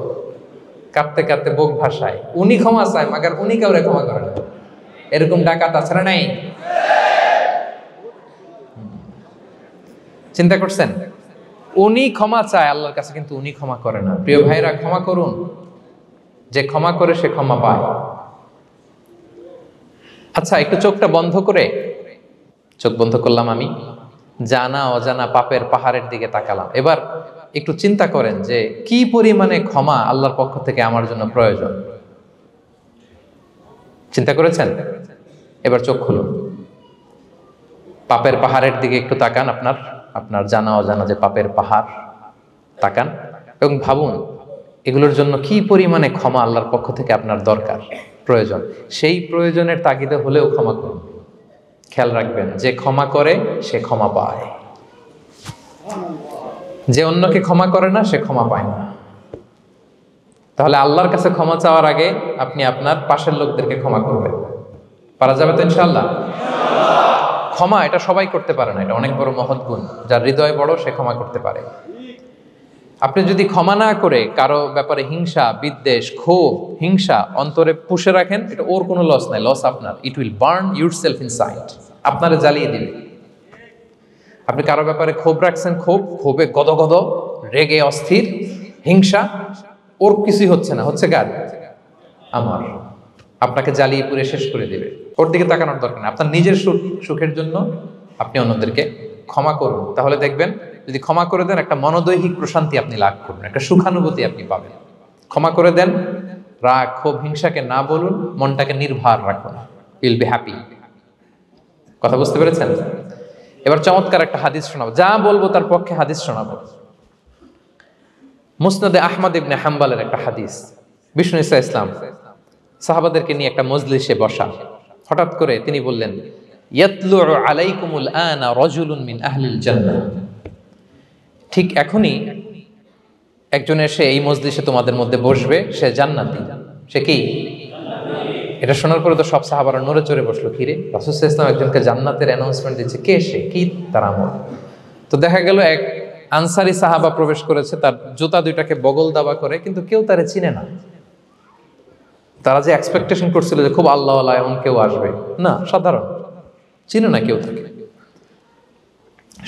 S1: কাঁদতে কাঁদতে বুক ভাসায়, উনি ক্ষমা চায় মাগার উনি কাউরে ক্ষমা করে না। এরকম ডাকাত আছে না নাই? চিন্তা করছেন? উনি ক্ষমা চায় আল্লাহর কাছে, কিন্তু উনি ক্ষমা করে না। প্রিয় ভাইরা, ক্ষমা করুন। যে ক্ষমা করে সে ক্ষমা পায়। আচ্ছা, একটু চোখটা বন্ধ করে, চোখ বন্ধ করলাম আমি, জানা অজানা পাপের পাহাড়ের দিকে তাকালাম। এবার একটু চিন্তা করেন যে কি পরিমাণে ক্ষমা আল্লাহর পক্ষ থেকে আমার জন্য প্রয়োজন। চিন্তা করেছেন? এবার চোখ খুলুন, পাপের পাহাড়ের দিকে একটু তাকান, আপনার জানা অজানা যে পাপের পাহাড়, তাকান এবং ভাবুন এগুলোর জন্য কি পরিমাণে ক্ষমা আল্লাহর পক্ষ থেকে আপনার দরকার, প্রয়োজন। সেই প্রয়োজনের তাগিদে হলেও ক্ষমা করুন। খেয়াল রাখবেন, যে ক্ষমা করে সে ক্ষমা পায়, যে অন্যকে ক্ষমা করে না সে ক্ষমা পায় না। তাহলে আল্লাহর কাছে ক্ষমা চাওয়ার আগে আপনি আপনার পাশের লোকদেরকে ক্ষমা করবেন। পারা যাবে তো ইনশাআল্লাহ? ক্ষমা এটা সবাই করতে পারে না, এটা অনেক বড় মহৎ গুণ। যার হৃদয় বড় সে ক্ষমা করতে পারে। আপনি যদি ক্ষমা না করে কারো ব্যাপারে হিংসা, বিদ্বেষ, ক্ষোভ, হিংসা অন্তরে পুষে রাখেন, এটা ওর কোনো লস নাই, লস আপনার। It will burn yourself inside, আপনারে জ্বালিয়ে দিবে। আপনি কারো ব্যাপারে ক্ষোভ রাখছেন, ক্ষোভে গদগদ, রেগে অস্থির, হিংসা, ওর কিছুই হচ্ছে না, হচ্ছে কার? আমার। আপনাকে জ্বালিয়ে পুড়ে শেষ করে দিবে। ওর দিকে তাকানোর দরকার নেই। আপনার নিজের সুখের জন্য আপনি অন্যদেরকে ক্ষমা করুন। তাহলে দেখবেন, যদি ক্ষমা করে দেন, একটা মনোদৈহিক প্রশান্তি আপনি লাভ করবেন, একটা সুখানুভূতি আপনি পাবেন। ক্ষমা করে দেন, রাগ, ক্ষোভ, হিংসাকে না বলুন, মনটাকে নির্ভর রাখুন, উইল বি হ্যাপি। কথা বুঝতে পেরেছেন? এবার চমৎকার একটা হাদিস শোনাবো, যা বলবো তার পক্ষে হাদিস শোনাবো। মুসনাদে আহমদ ইবনে হাম্বলের একটা হাদিস। বিষ্ণু ঈসা ইসলাম সাহাবাদেরকে নিয়ে একটা মজলিসে বসা, হঠাৎ করে তিনি বললেন, ইয়াতলু আলাইকুমুল আনা রাজুলুন মিন আহলিল জান্নাহ। ঠিক এখনই একজন এসে এই মজলিসে তোমাদের মধ্যে বসবে, সে জান্নাতি। সে কি? এটা শোনার পরে তো সব সাহাবারা নড়ে চড়ে বসলো। কিরে, রাসূল সাল্লাল্লাহু আলাইহি ওয়াসাল্লাম একজনকে জান্নাতের অ্যানাউন্সমেন্ট দিচ্ছে, কে সে, কি তার আমল? তো দেখা গেল এক আনসারি সাহাবা প্রবেশ করেছে, তার জুতা দুইটাকে বগল দাবা করে, কিন্তু কেউ তারে চিনে না। তারা যে এক্সপেকটেশন করছিল যে খুব আল্লাহওয়ালা এমন কেউ আসবে, না, সাধারণ, চিনে না কেউ তাকে।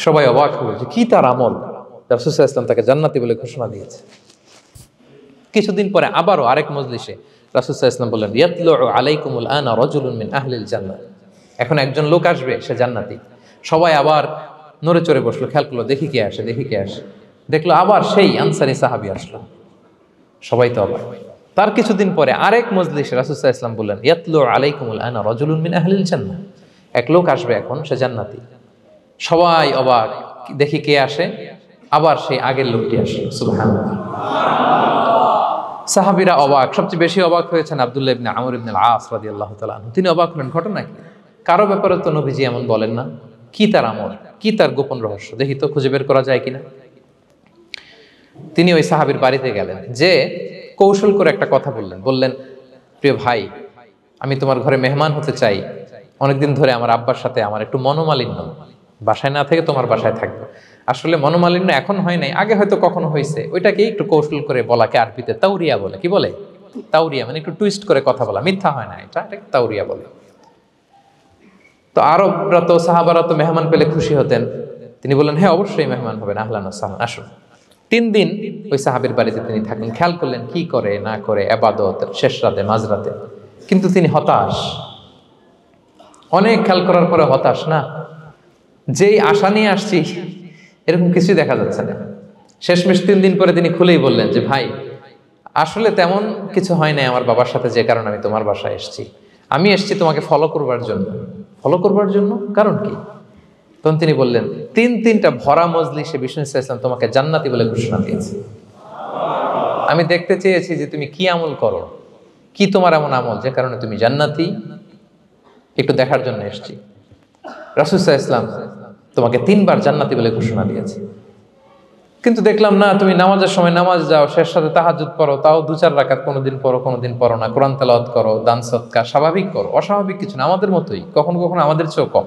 S1: সবাই অবাক হলো যে কি তার আমল, রাসূল সাল্লাল্লাহু আলাইহি ওয়াসাল্লাম তাকে জান্নাতি বলে ঘোষণা দিয়েছে। কিছুদিন পরে আবারও আরেক মজলিসে রাসূল সাল্লাল্লাহু আলাইহি ওয়াসাল্লাম বললেন, ইয়াতলু আলাইকুমুল আনা রাজুলুন মিন আহলিল জান্নাহ। এখন একজন লোক আসবে, সে জান্নাতি। সবাই আবার নড়ে চড়ে বসলো, খেয়াল করলো, দেখি কে আসে, দেখি কে আসে। দেখলো আবার সেই আনসারি সাহাবী আসলো। সবাই তো অবাক। তার কিছুদিন পরে আরেক মজলিসে রাসূল সাল্লাল্লাহু আলাইহি ওয়াসাল্লাম বললেন, ইয়াতলু আলাইকুমুল আনা রাজুলুন মিন আহলিল জান্নাহ। এক লোক আসবে এখন, সে জান্নাতি। সবাই অবাক, দেখি কে আসে, আবার সেই আগের লোকটি আসলো। সুবহানাল্লাহ। সাহাবীরা অবাক, সবচেয়ে বেশি অবাক হয়েছেন আব্দুল্লাহ ইবনে আমর ইবনে আল-আস রাদিয়াল্লাহু তাআলা আনহু। তিনি অবাক হলেন, ঘটনা কি? কারো ব্যাপারে তো নবীজি এমন বলেন না, কি তার আমল, কি তার গোপন রহস্য, দেখি তো খুঁজে বের করা যায় কিনা। তিনি ওই সাহাবীর বাড়িতে গেলেন, যে কৌশল করে একটা কথা বললেন, প্রিয় ভাই, আমি তোমার ঘরে মেহমান হতে চাই। অনেকদিন ধরে আমার আব্বার সাথে আমার একটু মনোমালিন্য, বাসায় না থেকে তোমার বাসায় থাকবো। আসলে মনোমালিন্য এখন হয় নাই, আগে হয়তো কখনো হয়েছে। ওইটাকে একটু কৌশল করে বলাকে আরবিতে তাওরিয়া বলে। কি বলে? তাওরিয়া, মানে একটু টুইস্ট করে কথা বলা, মিথ্যা হয় না, এটাকে তাওরিয়া বলে। তো আরবরা তো, সাহাবারা তো মেহমান পেলে খুশি হতেন। তিনি বললেন, হ্যাঁ অবশ্যই মেহমান হবেন, আহলান ওয়া সাহলান, আসুন। 3 দিন ওই সাহাবীর বাড়িতে তিনি থাকলেন। খেয়াল করলেন কি করে না করে, ইবাদত, শেষ রাতে, মাঝরাতে। কিন্তু তিনি হতাশ, অনেক খেয়াল করার পরে হতাশ। না, যেই আশা নিয়ে আসছি এরকম কিছুই দেখা যাচ্ছে না। শেষমেশ 3 দিন পরে তিনি খুলেই বললেন যে, ভাই আসলে তেমন কিছু হয় নাই আমার বাবার সাথে, যে কারণে আমি তোমার বাসায় এসেছি। আমি এসেছি তোমাকে ফলো করবার জন্য। ফলো করবার জন্য? কারণ কি? তখন তিনি বললেন, 3টা ভরা মজলিসে বিষ্ণু ইসলাম তোমাকে জান্নাতি বলে ঘোষণা দিয়েছে। আমি দেখতে চেয়েছি যে তুমি কি আমল করো, কি তোমার এমন আমল যে কারণে তুমি জান্নাতি, একটু দেখার জন্য এসেছি। রাসূল সাল্লাল্লাহু আলাইহি ওয়াসাল্লাম তোমাকে 3বার জান্নাতি বলে ঘোষণা দিয়েছে, কিন্তু দেখলাম না, তুমি নামাজের সময় নামাজ যাও, শেষ সাথে তাহাজ্জুদ পড়ো, তাও 2-4 রাকাত, কোনোদিন পড়ো কোনোদিন পড়ো না, কোরআন তেলাওয়াত করো, দান সদকা স্বাভাবিক করো, অস্বাভাবিক কিছু না, আমাদের মতোই, কখনো কখনো আমাদের চেয়েও কম।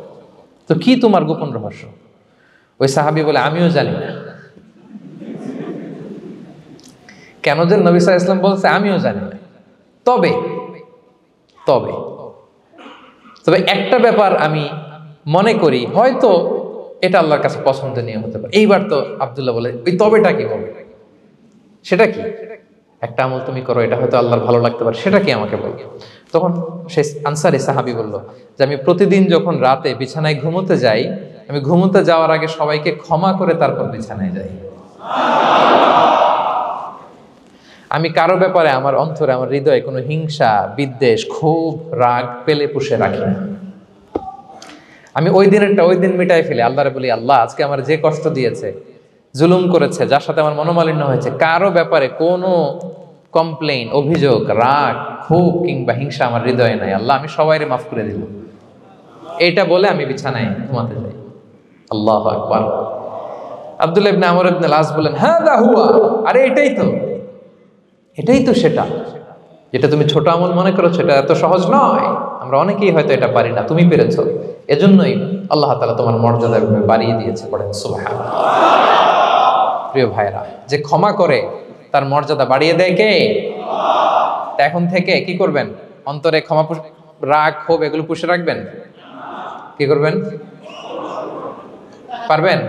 S1: তো কি তোমার গোপন রহস্য? ওই সাহাবী বলে, আমিও জানি না। কেন যে নবী সাল্লাল্লাহু আলাইহি ওয়াসাল্লাম বলছে আমিও জানি না। তবে তবে তবে একটা ব্যাপার আমি মনে করি, হয়তো এটা আল্লাহর কাছে পছন্দনীয় হতে পারে। এইবার তো আব্দুল্লাহ বলে, ওই তবেটা কি বলবে? সেটা কি? একটা আমল তুমি করো, এটা হয়তো আল্লাহর ভালো লাগতে পারে, সেটা কি আমাকে বলো। তখন সে আনসারী সাহাবী বলল যে আমি প্রতিদিন যখন রাতে বিছানায় ঘুমোতে যাই, আমি ঘুমোতে যাওয়ার আগে সবাইকে ক্ষমা করে তারপর বিছানায় যাই। আমি কারো ব্যাপারে আমার অন্তরে, আমার হৃদয়ে কোনো হিংসা, বিদ্বেষ, ক্ষোভ, রাগ পেলে পুষে রাখি না। আমি ওই দিনেরটা ওই দিন মিটাই ফেলি। আল্লাহরে বলি, আল্লাহ আজকে আমার যে কষ্ট দিয়েছে, জুলুম করেছে, যার সাথে আমার মনোমালিন্য হয়েছে, কারো ব্যাপারে কোনো কমপ্লেইন, অভিযোগ, রাগ, ক্ষোভ কিংবা হিংসা আমার হৃদয়ে নাই। আল্লাহ আমি সবাইরে মাফ করে দিল। এইটা বলে আমি বিছানায় ঘুমাতে যাই। আল্লাহু আকবার। আব্দুল্লাহ ইবনে আমর ইবনে আল-আস বলেন, হাদা হুয়া, আরে এটাই তো সেটা যেটা তুমি ছোট আমল মনে করো, সেটা এত সহজ নয়। আমরা অনেকেই হয়তো এটা পারি না, তুমি পেরেছো। এজন্যই আল্লাহ তাআলা তোমার মর্যাদা বাড়িয়ে দিয়েছে। পড়েন সুবহানাল্লাহ। প্রিয় ভাইরা, যে ক্ষমা করে তার মর্যাদা বাড়িয়ে দেয় কে? তা এখন থেকে কি করবেন? অন্তরে ক্ষমা, রাগ, ক্ষোভ এগুলো পুষে রাখবেন। কি করবেন? পারবেন?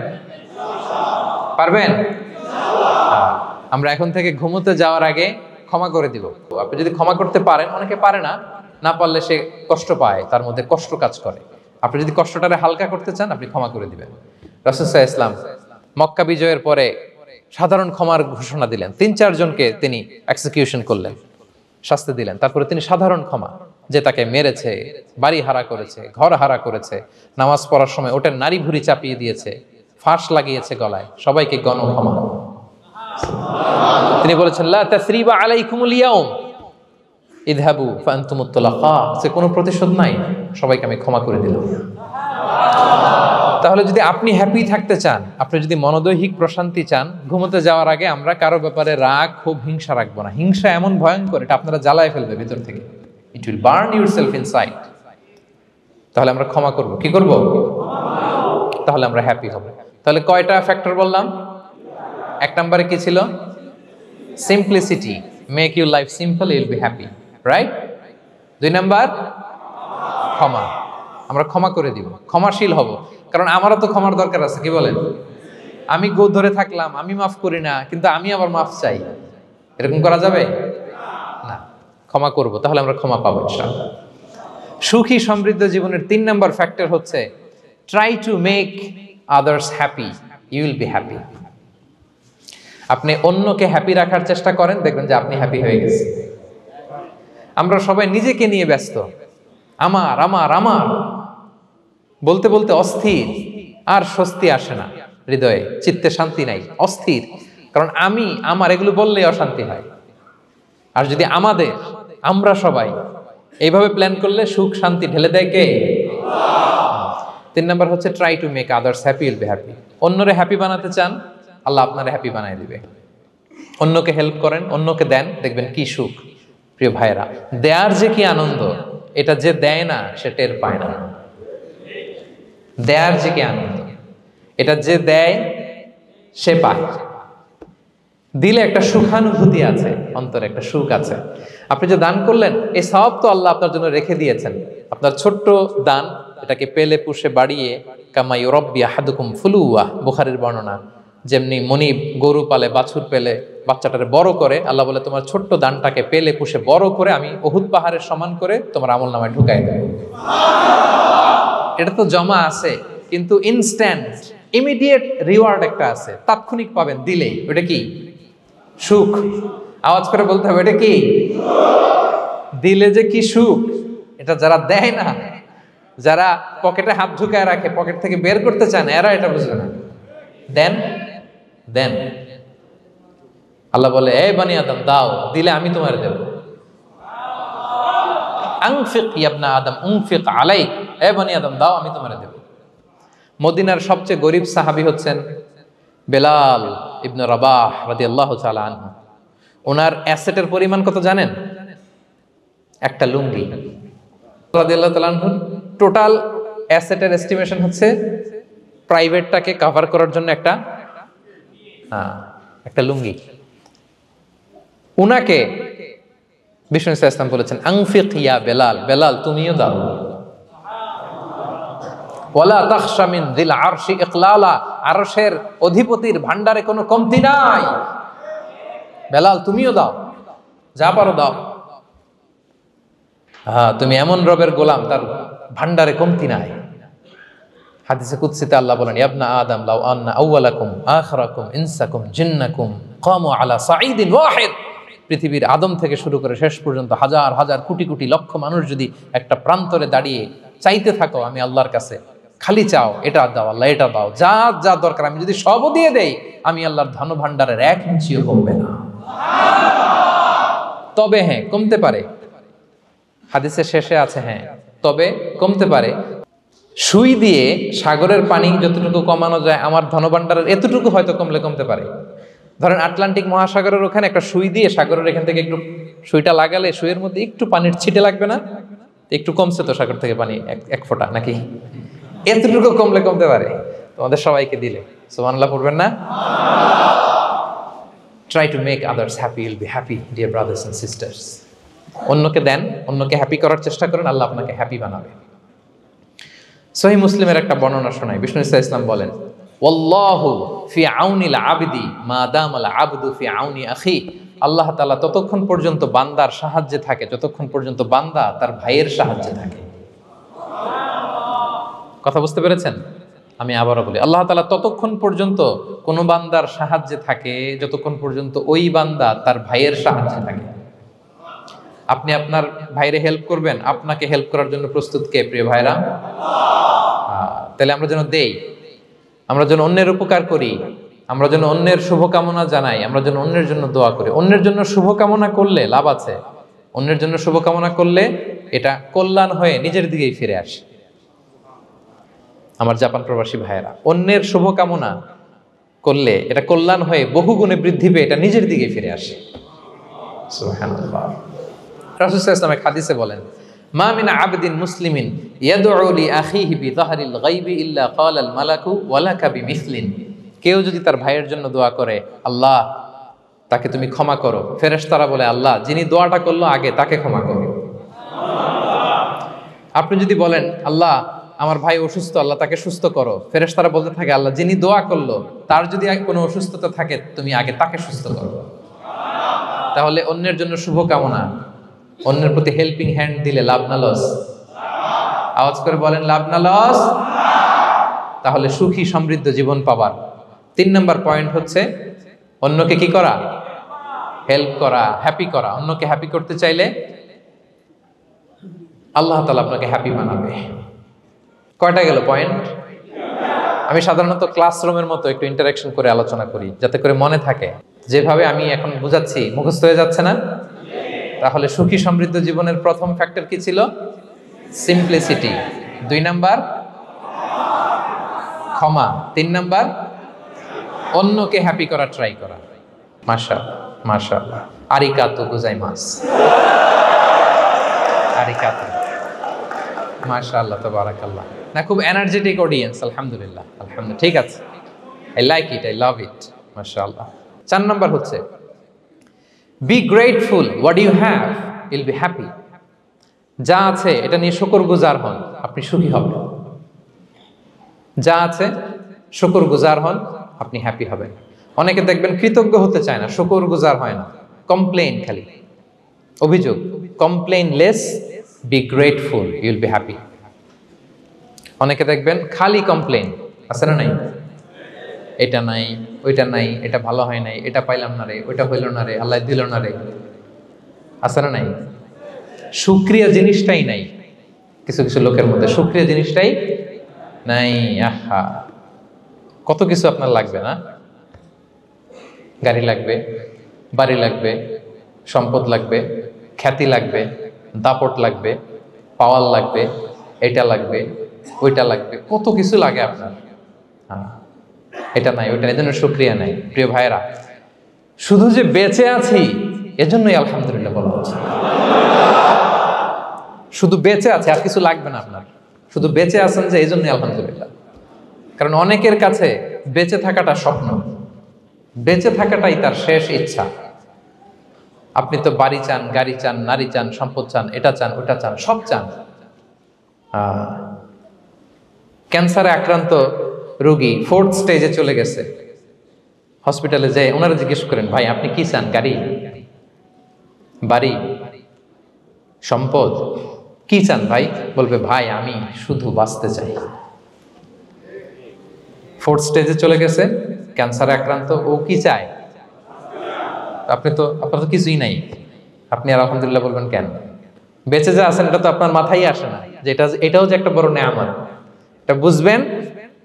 S1: আমরা এখন থেকে ঘুমোতে যাওয়ার আগে ক্ষমা করে দিব। আপনি যদি ক্ষমা করতে পারেন, অনেকে পারে না, না পারলে সে কষ্ট পায়, তার মধ্যে কষ্ট কাজ করে। আপনি যদি কষ্টটারে হালকা করতে চান, আপনি ক্ষমা করে দিবেন। রাসূল সাল্লাল্লাহু আলাইহি ওয়াসাল্লাম মক্কা বিজয়ের পরে সাধারণ ক্ষমার ঘোষণা দিলেন। ৩-৪ জনকে তিনি এক্সিকিউশন করলেন, শাস্তি দিলেন। তারপরে তিনি সাধারণ ক্ষমা, যে তাকে মেরেছে, বাড়ি হারা করেছে, ঘর হারা করেছে, নামাজ পড়ার সময় ওটার নারী ভুঁড়ি চাপিয়ে দিয়েছে, ফাঁস লাগিয়েছে গলায়, সবাইকে গণক্ষমা। তিনি বলেছেন, লা তাসরিবা আলাইকুমুল ইয়াউম ইযহাবু ফাআনতুমুত তুলাকা, সে কোনো প্রতিশোধ নাই, সবাইকে আমি ক্ষমা করে দিলাম। তাহলে যদি আপনি হ্যাপি থাকতে চান, আপনি যদি মনোদৈহিক প্রশান্তি চান, ঘুমোতে যাওয়ার আগে আমরা কারো ব্যাপারে রাগ, ক্ষোভ, হিংসা রাখবো না। হিংসা এমন ভয়ঙ্কর, এটা আপনারা জ্বালায় ফেলবে ভিতর থেকে। It will burn yourself inside. তাহলে আমরা ক্ষমা করব। কি করব? তাহলে আমরা হ্যাপি হব। তাহলে কয়টা ফ্যাক্টর বললাম? 1 নম্বরে কি ছিল? Simplicity, make your life simple, you will be happy, right? 2 number ক্ষমা, আমরা ক্ষমা করে দিব, ক্ষমাশীল হব। কারণ আমারও তো ক্ষমার দরকার আছে, কি বলেন? আমি গো ধরে থাকলাম, আমি মাফ করি না, কিন্তু আমি আবার মাফ চাই, এরকম করা যাবে না। ক্ষমা করব, তাহলে আমরা ক্ষমা পাবো ইনশাআল্লাহ। সুখী সমৃদ্ধ জীবনের 3 নাম্বার ফ্যাক্টর হচ্ছে try to make others happy, you will be happy. আপনি অন্যকে হ্যাপি রাখার চেষ্টা করেন, দেখবেন যে আপনি হ্যাপি হয়ে গেছেন। আমরা সবাই নিজেকে নিয়ে ব্যস্ত, আমার আমার আমার বলতে বলতে অস্থির, আর স্বস্তি আসে না হৃদয়ে, চিত্তে শান্তি নাই, অস্থির। কারণ আমি আমার এগুলো বললেই অশান্তি হয়। আর যদি আমাদের, আমরা সবাই এইভাবে প্ল্যান করলে সুখ শান্তি ঢেলে দেয় কে? 3 নাম্বার হচ্ছে try to make others happy, will be happy. অন্যরে হ্যাপি বানাতে চান, আল্লাহ আপনারে হ্যাপি বানায় দিবে। অন্যকে হেল্প করেন, অন্যকে দেন, দেখবেন কি সুখ। প্রিয় ভাইরা, দেয়ার যে কি আনন্দ, এটা যে দেয় না সে টের পায় না। দেয়ার যে কি আনন্দ, এটা যে দেয় সে পায়। দিলে একটা সুখানুভূতি আছে, অন্তরে একটা সুখ আছে। আপনি যে দান করলেন, এই সওয়াব তো আল্লাহ আপনার জন্য রেখে দিয়েছেন। আপনার ছোট্ট দান, এটাকে পেলে পুষে বাড়িয়ে, কামা ইউরাব্বি আহাদুকুম ফুলুয়া, বুখারীর বর্ণনা, যেমনি মনিব গরু পালে, বাছুর পেলে বাচ্চাটারে বড় করে, আল্লাহ বলে তোমার ছোট্ট দানটাকে পেলে পুষে বড় করে আমি উহুদ পাহাড়ের সমান করে তোমার আমলনামায় ঢুকাই দেব। এটা তো জমা আছে, কিন্তু ইনস্ট্যান্ট ইমিডিয়েট রিওয়ার্ড একটা আছে, তাৎক্ষণিক পাবেন দিলেই। ওটা কি? সুখ। আওয়াজ করে বলতে হবে, এটা কি? দিলে যে কি সুখ, এটা যারা দেয় না, যারা পকেটে হাত ঢুকায় রাখে, পকেট থেকে বের করতে চান, এরা এটা বুঝবে না। দেন দেন, আল্লাহ বলে, এ বানি আদম দাও, দিলে আমি তোমার দেব। আনফিক ইয়া আদম উনফিক আলাইক, এ বানি আদম দাও, আমি তোমার দেব। মদিনার সবচেয়ে গরিব সাহাবী হচ্ছেন বেলাল ইবনে রাবাহ রাদিয়াল্লাহু তাআলা আনহু। ওনার অ্যাসেটের পরিমাণ কত জানেন? একটা লুঙ্গি। রাদিয়াল্লাহু তাআলা আনহু টোটাল অ্যাসেটের এস্টিমেশন হচ্ছে প্রাইভেটটাকে কভার করার জন্য একটা লুঙ্গি। উনাকে বিষ্ণু ইসলাম বলেছেন আনফিক ইয়া বেলাল, বেলাল তুমিও দাও। ওয়ালা তাখশা মিন যিল আরশি ইকলালা, আরশের অধিপতির ভান্ডারে কোনো কমতি নাই, বেলাল তুমিও দাও, যা পারো দাও। হ্যাঁ, তুমি এমন রবের গোলাম তার ভান্ডারে কমতি নাই। হাদিসে কুদসিতে আল্লাহ বলেন, ইবনা আদম লাউ আন্না আউওয়ালাকুম আখিরাকুম ইনসাকুম জিন্নাকুম কামু আলা সাঈদিন ওয়াহিদ, পৃথিবীর আদম থেকে শুরু করে শেষ পর্যন্ত হাজার হাজার কোটি কোটি লক্ষ মানুষ যদি একটা প্রান্তরে দাঁড়িয়ে চাইতে থাকো আমি আল্লাহর কাছে, খালি চাও এটা দাও আল্লাহ, এটা দাও, যা যা দরকার আমি যদি সবও দিয়ে দেই, আমি আল্লাহর ধন ভান্ডারের 1 ইঞ্চিও কমবে না। তবে হ্যাঁ, কমতে পারে, হাদিসের শেষে আছে হ্যাঁ তবে কমতে পারে। সুই দিয়ে সাগরের পানি যতটুকু কমানো যায় আমার ধনভাণ্ডারের এতটুকু হয়তো কমতে পারে। ধরেন আটলান্টিক মহাসাগরের ওখানে একটা সুই দিয়ে সাগরের এখান থেকে একটু সুইটা লাগালে সুইয়ের মধ্যে একটু পানির ছিটে লাগবে না? একটু কমছে তো সাগর থেকে পানি, এক ফোঁটা নাকি? এতটুকু কমতে পারে তোমাদের সবাইকে দিলে। সুবহানাল্লাহ পড়বেন না? Try to make others happy, will be happy dear brothers and sisters. অন্যকে দেন, অন্যকে হ্যাপি করার চেষ্টা করেন, আল্লাহ আপনাকে হ্যাপি বানাবে। সহিহ মুসলিমের একটা বর্ণনা শোনাই, বিষ্ণু ইসলাম বলেন, ওয়াল্লাহু ফি আউনিল আবদি মা দামাল আবদু ফি আউনি আখি, আল্লাহ তাআলা ততক্ষণ পর্যন্ত বান্দার সাহায্যে থাকে যতক্ষণ পর্যন্ত বান্দা তার ভাইয়ের সাহায্যে থাকে। কথা বুঝতে পেরেছেন? আমি আবারও বলি, আল্লাহ তাআলা ততক্ষণ পর্যন্ত কোন বান্দার সাহায্যে থাকে যতক্ষণ পর্যন্ত ওই বান্দা তার ভাইয়ের সাহায্যে থাকে। আপনি আপনার ভাইরে হেল্প করবেন, আপনাকে হেল্প করার জন্য প্রস্তুত কে প্রিয় ভাইরা? তাহলে আমরা যেন দেই, আমরা যেন অন্যের উপকার করি, আমরা যেন অন্যের শুভকামনা জানাই, আমরা যেন অন্যের জন্য দোয়া করি। অন্যের জন্য শুভকামনা করলে লাভ আছে, অন্যের জন্য শুভকামনা করলে এটা কল্যাণ হয়ে নিজের দিকেই ফিরে আসে। আমার জাপান প্রবাসী ভাইয়েরা, অন্যের শুভকামনা করলে এটা কল্যাণ হয়ে বহুগুণে বৃদ্ধি পেয়ে এটা নিজের দিকে ফিরে আসে। সুবহানাল্লাহ। রাসূল সাল্লাল্লাহু আলাইহি ওয়াসাল্লাম হাদিসে বলেন, মা মিন আবদিন মুসলিমিন ইয়াদউ লি আখিহি বিযাহরিল গায়বি ইল্লা ক্বালাল মালাকু ওয়ালাকা বিমিসলিন, কেউ যদি তার ভাইয়ের জন্য দোয়া করে আল্লাহ তাকে তুমি ক্ষমা করো, ফেরেশতারা বলে আল্লাহ যিনি দোয়াটা করলো আগে তাকে ক্ষমা করো। আপনি যদি বলেন আল্লাহ আমার ভাই অসুস্থ, আল্লাহ তাকে সুস্থ করো, ফেরেশতারা বলতে থাকে আল্লাহ যিনি দোয়া করলো তার যদি কোনো অসুস্থতা থাকে তুমি আগে তাকে সুস্থ করো। তাহলে অন্যের জন্য শুভকামনা, অন্যের প্রতি হেল্পিং হ্যান্ড দিলে লাভ না লস? আওয়াজ করে বলেন লাভ না লস? তাহলে সুখী সমৃদ্ধ জীবন পাবার 3 নম্বর পয়েন্ট হচ্ছে অন্যকে কি করা? হেল্প করা, হ্যাপি করা। অন্যকে হ্যাপি করতে চাইলে আল্লাহ তাআলা আপনাকে হ্যাপি বানাবে। কয়টা গেল পয়েন্ট? আমি সাধারণত ক্লাসরুমের মতো একটু ইন্টারাকশন করে আলোচনা করি যাতে করে মনে থাকে। যেভাবে আমি এখন বুঝাচ্ছি মুখস্থ হয়ে যাচ্ছে না? তাহলে সুখী সমৃদ্ধ জীবনের প্রথম ফ্যাক্টর কি ছিল? সিম্পলিসিটি। 2 নাম্বার ক্ষমা। 3 নাম্বার অন্যকে হ্যাপি করা ট্রাই করা। মাশাআল্লাহ আরিগাতো গোজাইমাস। আরিগাতো মাশাআল্লাহ তাবারাকাল্লাহ। না খুব এনার্জেটিক অডিয়েন্স, আলহামদুলিল্লাহ আলহামদুলিল্লাহ, ঠিক আছে, I like it, I love it, মাশাআল্লাহ। 4 নাম্বার হচ্ছে be grateful what you have, you'll be happy. যা আছে এটা নিয়ে শুকরগুজার হন, আপনি সুখী হবেন। যা আছে শুকরগুজার হন, আপনি হ্যাপি হবেন। অনেকে দেখবেন কৃতজ্ঞ হতে চায় না, শুকরগুজার হয় না, কমপ্লেইন, খালি অভিযোগ। Complain less, be grateful, Yule be happy. অনেকে দেখবেন খালি কমপ্লেইন, আছে না নাই? এটা নাই, ওইটা নাই, এটা ভালো হয় নাই, এটা পাইলাম না রে, ওইটা হইল না রে, আল্লাহ দিল না রে, আছে না নাই? শুকরিয়া জিনিসটাই নাই কিছু কিছু লোকের মধ্যে, শুকরিয়া জিনিসটাই নাই। আহা, কত কিছু আপনার লাগবে না? গাড়ি লাগবে, বাড়ি লাগবে, সম্পদ লাগবে, খ্যাতি লাগবে, দাপট লাগবে, পাওয়ার লাগবে, এটা লাগবে, ওইটা লাগবে, কত কিছু লাগে আপনার। হ্যাঁ, এটা নাই, ওইটা, এজন্য শুকরিয়া নাই। প্রিয় ভাইরা, শুধু যে বেঁচে আছি এজন্যই আলহামদুলিল্লাহ বলা হচ্ছে। শুধু বেঁচে আছে, আর কিছু লাগবে না আপনার, শুধু বেঁচে আছেন যে এই জন্যই আলহামদুলিল্লাহ। কারণ অনেকের কাছে বেঁচে থাকাটা স্বপ্ন, বেঁচে থাকাটাই তার শেষ ইচ্ছা। আপনি তো বাড়ি চান, গাড়ি চান, নারী চান, সম্পদ চান, এটা চান, ওটা চান, সব চান। ক্যান্সারে আক্রান্ত রোগী 4th স্টেজে চলে গেছে, হসপিটালে যায়, ওনারা জিজ্ঞেস করেন, ভাই আপনি কি চান? গাড়ি, বাড়ি, সম্পদ, কি চান ভাই? বলবে, ভাই আমি শুধু বাঁচতে চাই। 4th স্টেজে চলে গেছে, ক্যান্সারে আক্রান্ত, ও কি চায়? আপনার তো কিছুই নাই, আপনি আর আলহামদুলিল্লাহ বলবেন কেন? বেঁচে যে আছেন এটা তো আপনার মাথায় আসে না, যে এটাও যে একটা বড় নেয়ামত। এটা বুঝবেন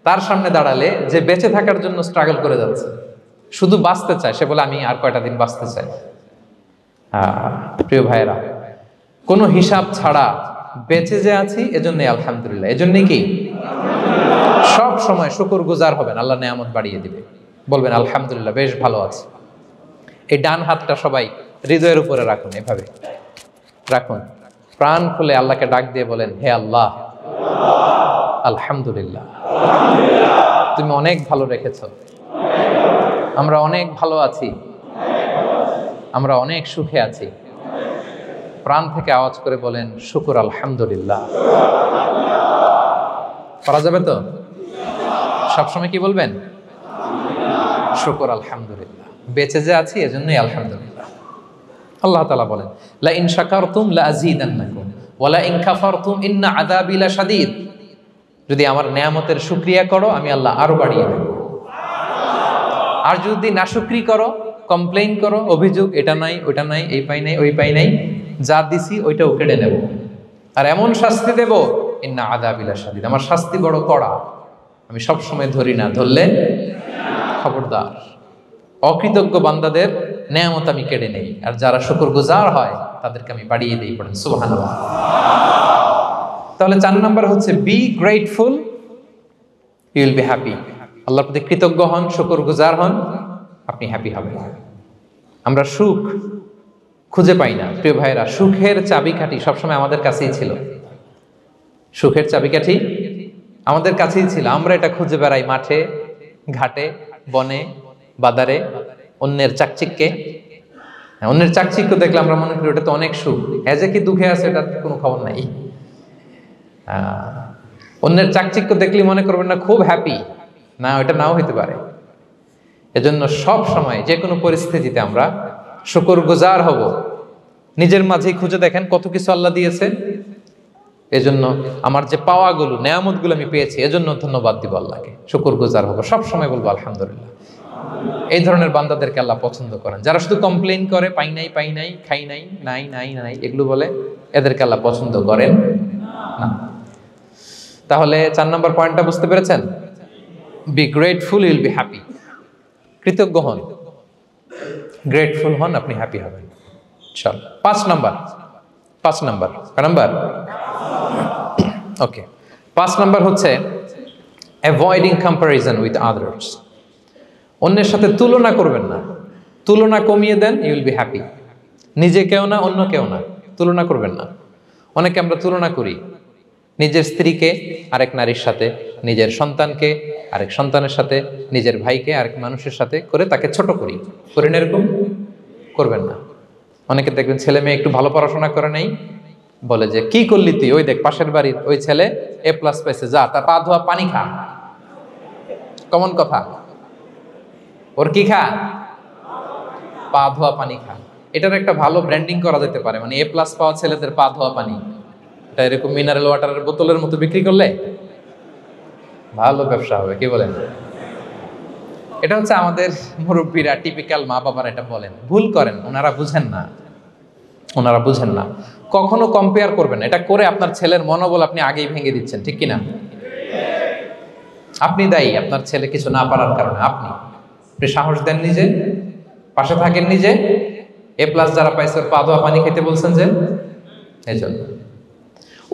S1: তার সামনে দাঁড়ালে, যে বেঁচে থাকার জন্য স্ট্রাগল করে যাচ্ছে, শুধু বাঁচতে চায়, সে বলে আমি আর কয়টা দিন বাঁচতে চাই। প্রিয় ভাইয়েরা, কোনো হিসাব ছাড়া বেঁচে যে আছি এজন্যই আলহামদুলিল্লাহ। এজন্যই কি সব সময় শুকর গুজার হবেন, আল্লাহ নেয়ামত বাড়িয়ে দিবে, বলবেন আলহামদুলিল্লাহ বেশ ভালো আছে। এই ডান হাতটা সবাই হৃদয়ের উপরে রাখুন, এভাবে রাখুন, প্রাণ খুলে আল্লাহকে ডাক দিয়ে বলেন, হে আল্লাহ, আলহামদুলিল্লাহ, তুমি অনেক ভালো রেখেছ, আমরা অনেক ভালো আছি, আমরা অনেক সুখে আছি। প্রাণ থেকে আওয়াজ করে বলেন, শুকর আলহামদুলিল্লাহ। করা যাবে তো? সবসময় কি বলবেন? শুকর আলহামদুলিল্লাহ, বেঁচে যে আছি এজন্যই আলহামদুলিল্লাহ। আল্লাহ তাআলা বলেন, লা ইন শাকারতুম লা আযীদান্নাকুম ওয়া লা ইন কাফারতুম ইন্না আযাবি লাশাদীদ। যদি আমার নেয়ামতের শুকরিয়া করো আমি আল্লাহ আরো বাড়িয়ে দেব, আর যদি নাশুকরি করো, কমপ্লেইন করো, অভিযোগ এটা নাই ওটা নাই, এই পাই নাই ওই পাই নাই, যা দিছি ওইটাও কেড়ে নেব, আর এমন শাস্তি দেব, ইন্না আযাবি লাশাদীদ, আমার শাস্তি বড় কড়া, আমি সব সময় ধরি না, ধরলে খবরদার। অকৃতজ্ঞ বান্দাদের নেয়ামত আমি কেড়ে নেই, আর যারা শুকরগুজার হয় তাদেরকে আমি বাড়িয়ে দিই। পড়েন সুবহানাল্লাহ। তাহলে 4 নাম্বার হচ্ছে be grateful, you will be happy. আল্লাহর প্রতি কৃতজ্ঞ হন, শুকরগুজার হন, আপনি হ্যাপি হবেন। আমরা সুখ খুঁজে পাই না প্রিয় ভাইয়েরা, সুখের চাবিকাঠি সবসময় আমাদের কাছেই ছিল, সুখের চাবিকাঠি আমাদের কাছেই ছিল, আমরা এটা খুঁজে বেড়াই মাঠে ঘাটে, বনে বাদারে, অন্যের চাকচিক্যে। অন্যের চাকচিক্য দেখলে আমরা মনে করি ওটা তো অনেক সুখ, হ্যাঁ যে কি দুঃখে আছে এটার কোনো খবর নাই। অন্যের চাকচিক্য দেখলে মনে করবেন না খুব হ্যাপি, না ওটা নাও হইতে পারে। এজন্য সব সময় যে কোনো পরিস্থিতিতে আমরা শুকরগুজার হব। নিজের মাঝেই খুঁজে দেখেন কত কিছু আল্লাহ দিয়েছে, এজন্য আমার যে পাওয়াগুলো নেয়ামতগুলো আমি পেয়েছি এজন্য ধন্যবাদ দিব আল্লাহকে, শুকরগুজার হব, সব সময় বলবো আলহামদুলিল্লাহ। এই ধরনের বান্দাদেরকে আল্লাহ পছন্দ করেন। যারা শুধু কমপ্লেইন করে, পাই নাই পাই নাই, খাই নাই, নাই নাই নাই, এগুলো বলে, এদেরকে আল্লাহ পছন্দ করেন না। তাহলে 4 নম্বর পয়েন্টটা বুঝতে পেরেছেন? Be grateful, you will be happy. কৃতজ্ঞ হন, গ্রেটফুল হন, আপনি হ্যাপি হবেন। চল 5 নাম্বার ওকে, 5 নাম্বার হচ্ছে অ্যাভয়েডিং কম্প্যারিজন উইথ আদার্স। অন্যের সাথে তুলনা করবেন না, তুলনা কমিয়ে দেন, ইউ উইল বি হ্যাপি। নিজে কেউ না, অন্য কেউ না, তুলনা করবেন না। অনেকে আমরা তুলনা করি, নিজের স্ত্রীকে আরেক নারীর সাথে, নিজের সন্তানকে আরেক সন্তানের সাথে, নিজের ভাইকে আরেক মানুষের সাথে করে তাকে ছোট করি, করেন? এরকম করবেন না। অনেকে দেখবেন ছেলে মেয়ে একটু ভালো পড়াশোনা করে নেই, বলে যে কি করলি তুই, ওই দেখ পাশের বাড়ির ওই ছেলে A+ পাইছে, যা তার পা ধোয়া পানি খা। কমন কথা, ওর কি খা? পা ধোয়া পানি খা। এটার একটা ভালো ব্র্যান্ডিং করা যেতে পারে, মানে A+ পাওয়া ছেলেদের পা ধোয়া পানি, এটা এরকম মিনারেল ওয়াটারের বোতলের মতো বিক্রি করলে ভালো ব্যবসা হবে, কি বলেন? এটা হচ্ছে আমাদের মুরব্বীরা, টিপিক্যাল মা বাবারা এটা বলেন, ভুল করেন, ওনারা বুঝেন না। কখনো কম্পেয়ার করবেন, এটা করে আপনার ছেলের মনোবল আপনি আগেই ভেঙে দিচ্ছেন, ঠিক কিনা? আপনি দায়ী আপনার ছেলে কিছু না পারার কারণে। আপনি সাহস দেন নিজে, পাশে থাকেন নিজে। A+ যারা পাইছে ওর পা ধোয়া পানি খেতে বলছেন যে, এই জন্য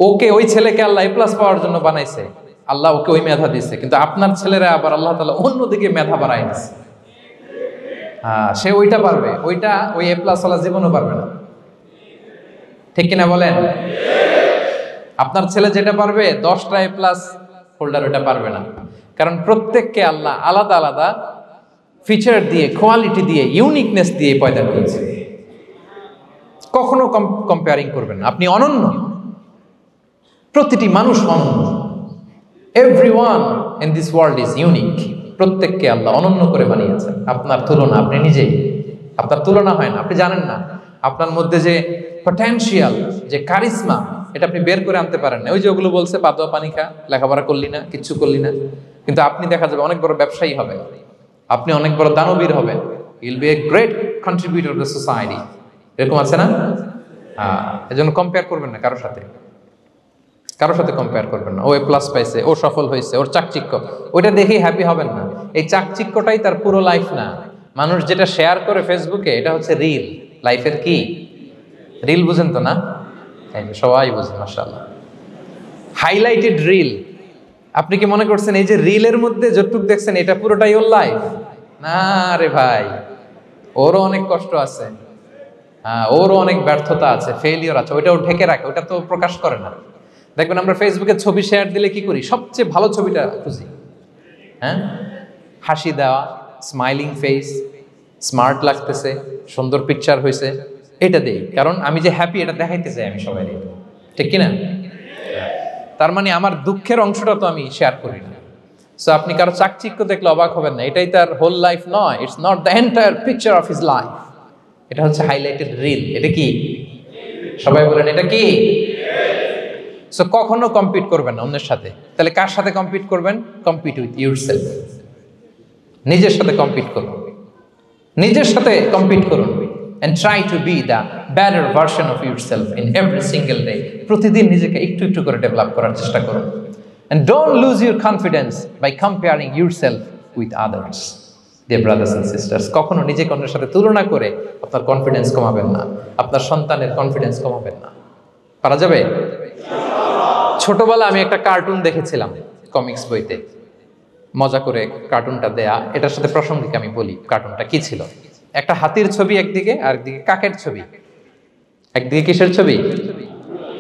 S1: ওকে, ওই ছেলেকে আল্লাহ A+ পাওয়ার জন্য বানাইছে, আল্লাহ ওকে ওই মেধা দিচ্ছে, কিন্তু আপনার ছেলেরা আবার আল্লাহ তাআলা অন্যদিকে মেধা বাড়াই দিচ্ছে। সে ওইটা পারবে, ওইটা ওই A+ ওয়ালা জীবনও পারবে না, ঠিক কিনা বলেন? আপনার ছেলে যেটা পারবে 10টা A+ হোল্ডার ওটা পারবে না, কারণ প্রত্যেককে আল্লাহ আলাদা আলাদা ফিচার দিয়ে, কোয়ালিটি দিয়ে, ইউনিকনেস দিয়ে পয়দা করেছে। কখনো কম্পেয়ারিং করবেন না। আপনি অনন্য, প্রতিটি মানুষ অনন্য। Everyone in this world is unique. প্রত্যেককে আল্লাহ অনন্য করে বানিয়েছেন। আপনার তুলনা আপনি নিজেই, আপনার তুলনা হয় না। আপনি জানেন না আপনার মধ্যে যে পটেনশিয়াল, যে কারিশমা, এটা আপনি বের করে আনতে পারেন না। ওই যে ওগুলো বলছে পাদোয়া পানি খা, লেখাপড়া করলি না, কিচ্ছু করলি না, কিন্তু আপনি দেখা যাবে অনেক বড় ব্যবসায়ী হবেন, আপনি অনেক বড় দানবীর হবেন। You'll B a great contributor two society. এরকম আছে না? এজন্য কম্পেয়ার করবেন না কারোর সাথে, কারোর সাথে কম্পেয়ার করবেন না। ও প্লাস পাইছে, ও সফল হয়েছে, ওর চাকচিক্য, ওইটা দেখেই হ্যাপি হবেন না। এই চাকচিক্যটাই তার পুরো লাইফ না। মানুষ যেটা শেয়ার করে ফেসবুকে, এটা হচ্ছে রিল। লাইফের কি রিল? বুঝেন তো না? এই যে সবাই বুঝেন, মাশাআল্লাহ। Highlighted reel. আপনি কি মনে করছেন এই যে রিলের মধ্যে যতটুকু দেখছেন এটা পুরোটাই ওর লাইফ? না রে ভাই, ওরও অনেক কষ্ট আছে, ওরও অনেক ব্যর্থতা আছে, ফেইলিওর আছে, ওইটাও ঢেকে রাখে, ওটা তো প্রকাশ করে না। দেখবেন আমরা ফেসবুকে ছবি শেয়ার দিলে কি করি? সবচেয়ে ভালো ছবিটা খুঁজি, হ্যাঁ, হাসি দেওয়া, স্মাইলিং ফেস, স্মার্ট লাগতেছে, সুন্দর পিকচার হয়েছে, এটা দেই। কারণ আমি যে হ্যাপি এটা দেখাইতে চাই আমি সবাই, ঠিক কিনা? তার মানে আমার দুঃখের অংশটা তো আমি শেয়ার করি না। সো আপনি কারো চাকচিক্য দেখলে অবাক হবেন না, এটাই তার হোল লাইফ নয়। It's not the entire picture of his life. এটা হচ্ছে হাইলাইটেড রিল। এটা কি? সবাই বলেন এটা কি? সো কখনো কম্পিট করবেন না অন্যের সাথে। তাহলে কার সাথে কম্পিট করবেন? Compete with yourself. নিজের সাথে কম্পিট করুন, নিজের সাথে কম্পিট করুন। and try to be the better version of yourself in every single day. প্রতিদিন নিজেকে একটু একটু করে ডেভেলপ করার চেষ্টা করুন। and don't lose your confidence by comparing yourself with others. Dear brothers and sisters, কখনো নিজেকে অন্যের সাথে তুলনা করে আপনার কনফিডেন্স কমাবেন না, আপনার সন্তানের কনফিডেন্স কমাবেন না। পারা যাবে? ছোটবেলা আমি একটা কার্টুন দেখেছিলাম কমিক্স বইতে, মজা করে কার্টুনটা দেয়া। এটার সাথে প্রাসঙ্গিক আমি বলি কার্টুনটা কি ছিল। একটা হাতির ছবি একদিকে, আর একদিকে কাকের ছবি। একদিকে কিসের ছবি?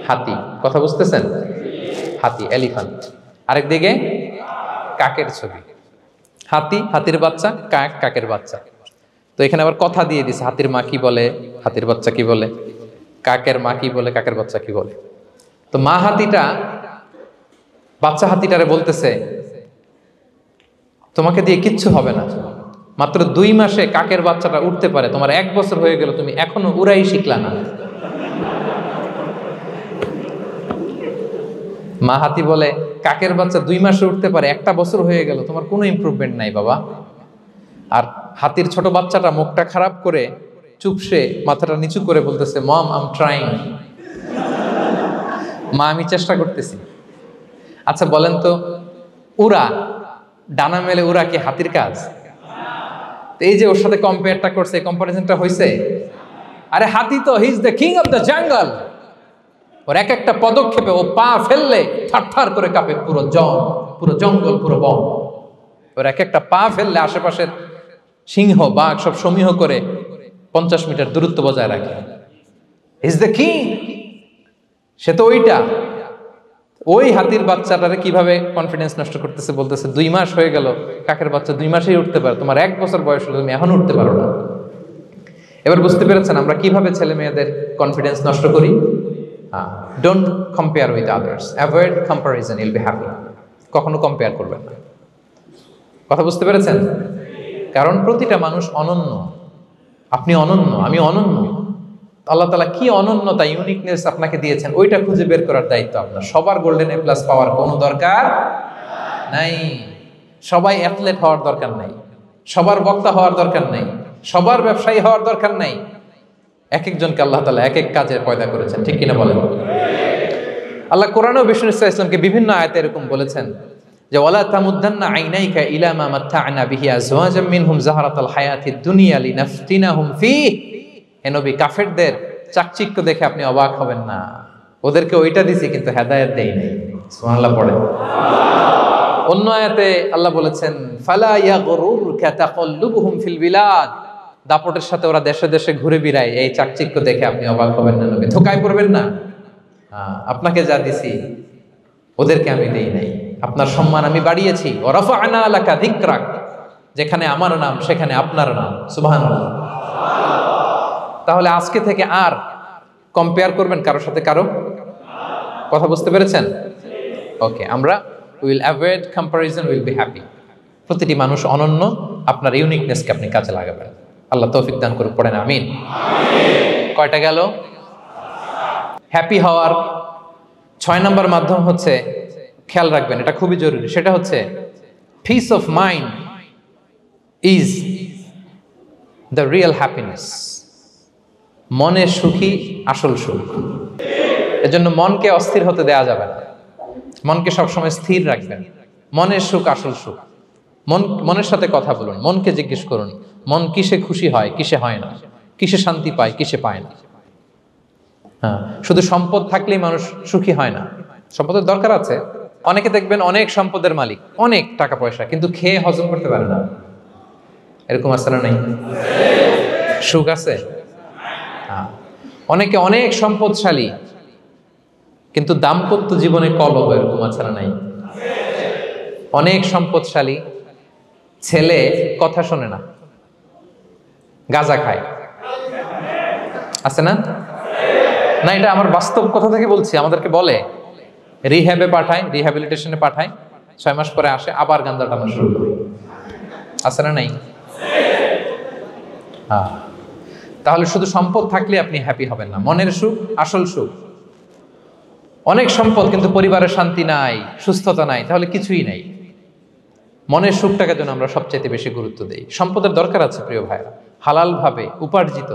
S1: হাতি। কথা বুঝতেছেন? হাতি, এলিফ্যান্ট। আরেকদিকে কাকের ছবি। হাতি, হাতির বাচ্চা, কাক, কাকের বাচ্চা। তো এখানে আবার কথা দিয়ে দিছে, হাতির মা কি বলে, হাতির বাচ্চা কি বলে, কাকের মা কি বলে, কাকের বাচ্চা কি বলে। তো মা হাতিটা বাচ্চা হাতিটারে বলতেছে, তোমাকে দিয়ে কিচ্ছু হবে না, মাত্র 2 মাসে কাকের বাচ্চাটা উঠতে পারে, তোমার 1 বছর হয়ে গেল, তুমি এখনো উড়াই শিখলা না। মা হাতি বলে, কাকের বাচ্চা 2 মাসে উঠতে পারে, 1 বছর হয়ে গেল, তোমার কোনো ইমপ্রুভমেন্ট নাই বাবা। আর হাতির ছোট বাচ্চাটা মুখটা খারাপ করে চুপসে মাথাটা নিচু করে বলতেছে, মম আই এম ট্রাইং। মা আমি চেষ্টা করতেছি। আচ্ছা বলেন তো, উড়া, ডানা মেলে উড়া কি হাতির কাজ? এই যে ওর সাথে কম্পেয়ারটা করছে, কম্পারিজনটা হয়েছে। আরে হাতি তো he is the king of the jungle. ওর এক একটা পদক্ষেপে ও পা ফেললে থারথার করে কাঁপে পুরো জঙ্গল, পুরো বন। ওর এক একটা পা ফেললে আশেপাশের সিংহ, বাঘ সব সমীহ করে 50 মিটার দূরত্ব বজায় রাখে। He is the king. সে তো ওইটা। ওই হাতির বাচ্চাটারে কিভাবে কনফিডেন্স নষ্ট করতেছে, বলতেছে 2 মাস হয়ে গেল, কাকের বাচ্চা 2 মাসেই উঠতে পারে, তোমার 1 বছর বয়স হলো, তুমি এখনো উঠতে পারো না। এবার বুঝতে পেরেছেন আমরা কিভাবে ছেলে মেয়েদের কনফিডেন্স নষ্ট করি? Don't compare with others, avoid comparison, Yule be happy. কখনো কম্পেয়ার করবেন না। কথা বুঝতে পেরেছেন? কারণ প্রতিটা মানুষ অনন্য। আপনি অনন্য, আমি অনন্য। আল্লাহ তাআলা কি অনন্যতা, ইউনিকনেস আপনাকে দিয়েছেন, ওইটা খুঁজে বের করার দায়িত্ব আপনার। সবার গোল্ডেন এ প্লাস পাওয়ার কোনো দরকার নাই, সবাই অ্যাথলেট হওয়ার দরকার নাই, সবার বক্তা হওয়ার দরকার নাই, সবার ব্যবসায়ী হওয়ার দরকার নাই। এক একজনকে আল্লাহ তাআলা এক এক কাজে পয়দা করেছেন, ঠিক কিনা বলেন? আল্লাহ কোরআনেও বিষ্ণু ইসলাম ইসলামকে বিভিন্ন আয়াতে এরকম বলেছেন যে ওয়ালা তামুদ্দান্না আইনাইকা ইলা মা মাত্তা'না বিহি আজওয়াজাম মিনহুম যাহরাতাল হায়াতিদ দুনিয়া লিনাফতিনাহুম ফীহ। হে নবী, কাফেরদের চাকচিক্য দেখে আপনি অবাক হবেন না, ওদেরকে ওইটা দিছি কিন্তু হেদায়েত দেই নাই। সুবহানাল্লাহ পড়ে। অন্য আয়াতে আল্লাহ বলেছেন ফালা ইয়াগরুরকা তাকাল্লুবুহুম ফিল বিলাদ। দাপটের সাথে ওরা দেশে দেশে ঘুরে বেড়ায়, এই চাকচিক্য দেখে আপনি অবাক হবেন না নবী, ধোঁকায় পড়বেন না। আপনাকে যা দিছি ওদেরকে আমি দেই নাই। আপনার সম্মান আমি বাড়িয়েছি। ওয়া রাফা'না লাকা যিকরাক, যেখানে আমার নাম সেখানে আপনার নাম। সুবহানাল্লাহ। তাহলে আজকে থেকে আর কম্পেয়ার করবেন কারোর সাথে কারো? কথা বুঝতে পেরেছেন? ওকে, আমরা will avoid comparison, will be happy. প্রতিটি মানুষ অনন্য, আপনার ইউনিকনেসকে আপনি কাজে লাগাবেন। আল্লাহ তৌফিক দান করুন, পড়েন আমিন। কয়টা গেল? হ্যাপি হওয়ার 6 নম্বর মাধ্যম হচ্ছে, খেয়াল রাখবেন এটা খুবই জরুরি, সেটা হচ্ছে piece of mind is the real happiness. মনের সুখী আসল সুখ। এজন্য মনকে অস্থির হতে দেয়া যাবে না, মনকে সবসময় স্থির রাখবেন। মনের সুখ আসল সুখ। মনের সাথে কথা বলুন, মনকে জিজ্ঞেস করুন মন কিসে খুশি হয়, কিসে হয় না, কিসে শান্তি পায়, কিসে পায় না। হ্যাঁ, শুধু সম্পদ থাকলেই মানুষ সুখী হয় না, সম্পদের দরকার আছে। অনেকে দেখবেন অনেক সম্পদের মালিক, অনেক টাকা পয়সা, কিন্তু খেয়ে হজম করতে পারে না। এরকম আছে না নাই? সুখ আছে? অনেকে অনেক সম্পদশালী, কিন্তু দাম্পত্য জীবনে কলহ, এরকম আছে না নাই? অনেক সম্পদশালী ছেলে কথা শোনে না, গাঁজা খায়, আছে না? না, এটা আমার বাস্তব কথা থেকে বলছি। আমাদেরকে বলে রিহ্যাবে পাঠায়, রিহ্যাবিলিটেশনে পাঠায়, 6 মাস পরে আসে আবার গাঁজা টানা শুরু করে। আছে না নাই? হ্যাঁ, তাহলে শুধু সম্পদ থাকলে আপনি হ্যাপি হবেন না। মনের সুখ আসল সুখ। অনেক সম্পদ কিন্তু পরিবারের শান্তি নাই, সুস্থতা নাই, তাহলে কিছুই নাই। মনের সুখটাকে যেন আমরা সবচাইতে বেশি গুরুত্ব দেই। সম্পদের দরকার আছে প্রিয় ভাইরা, হালাল ভাবে উপার্জিত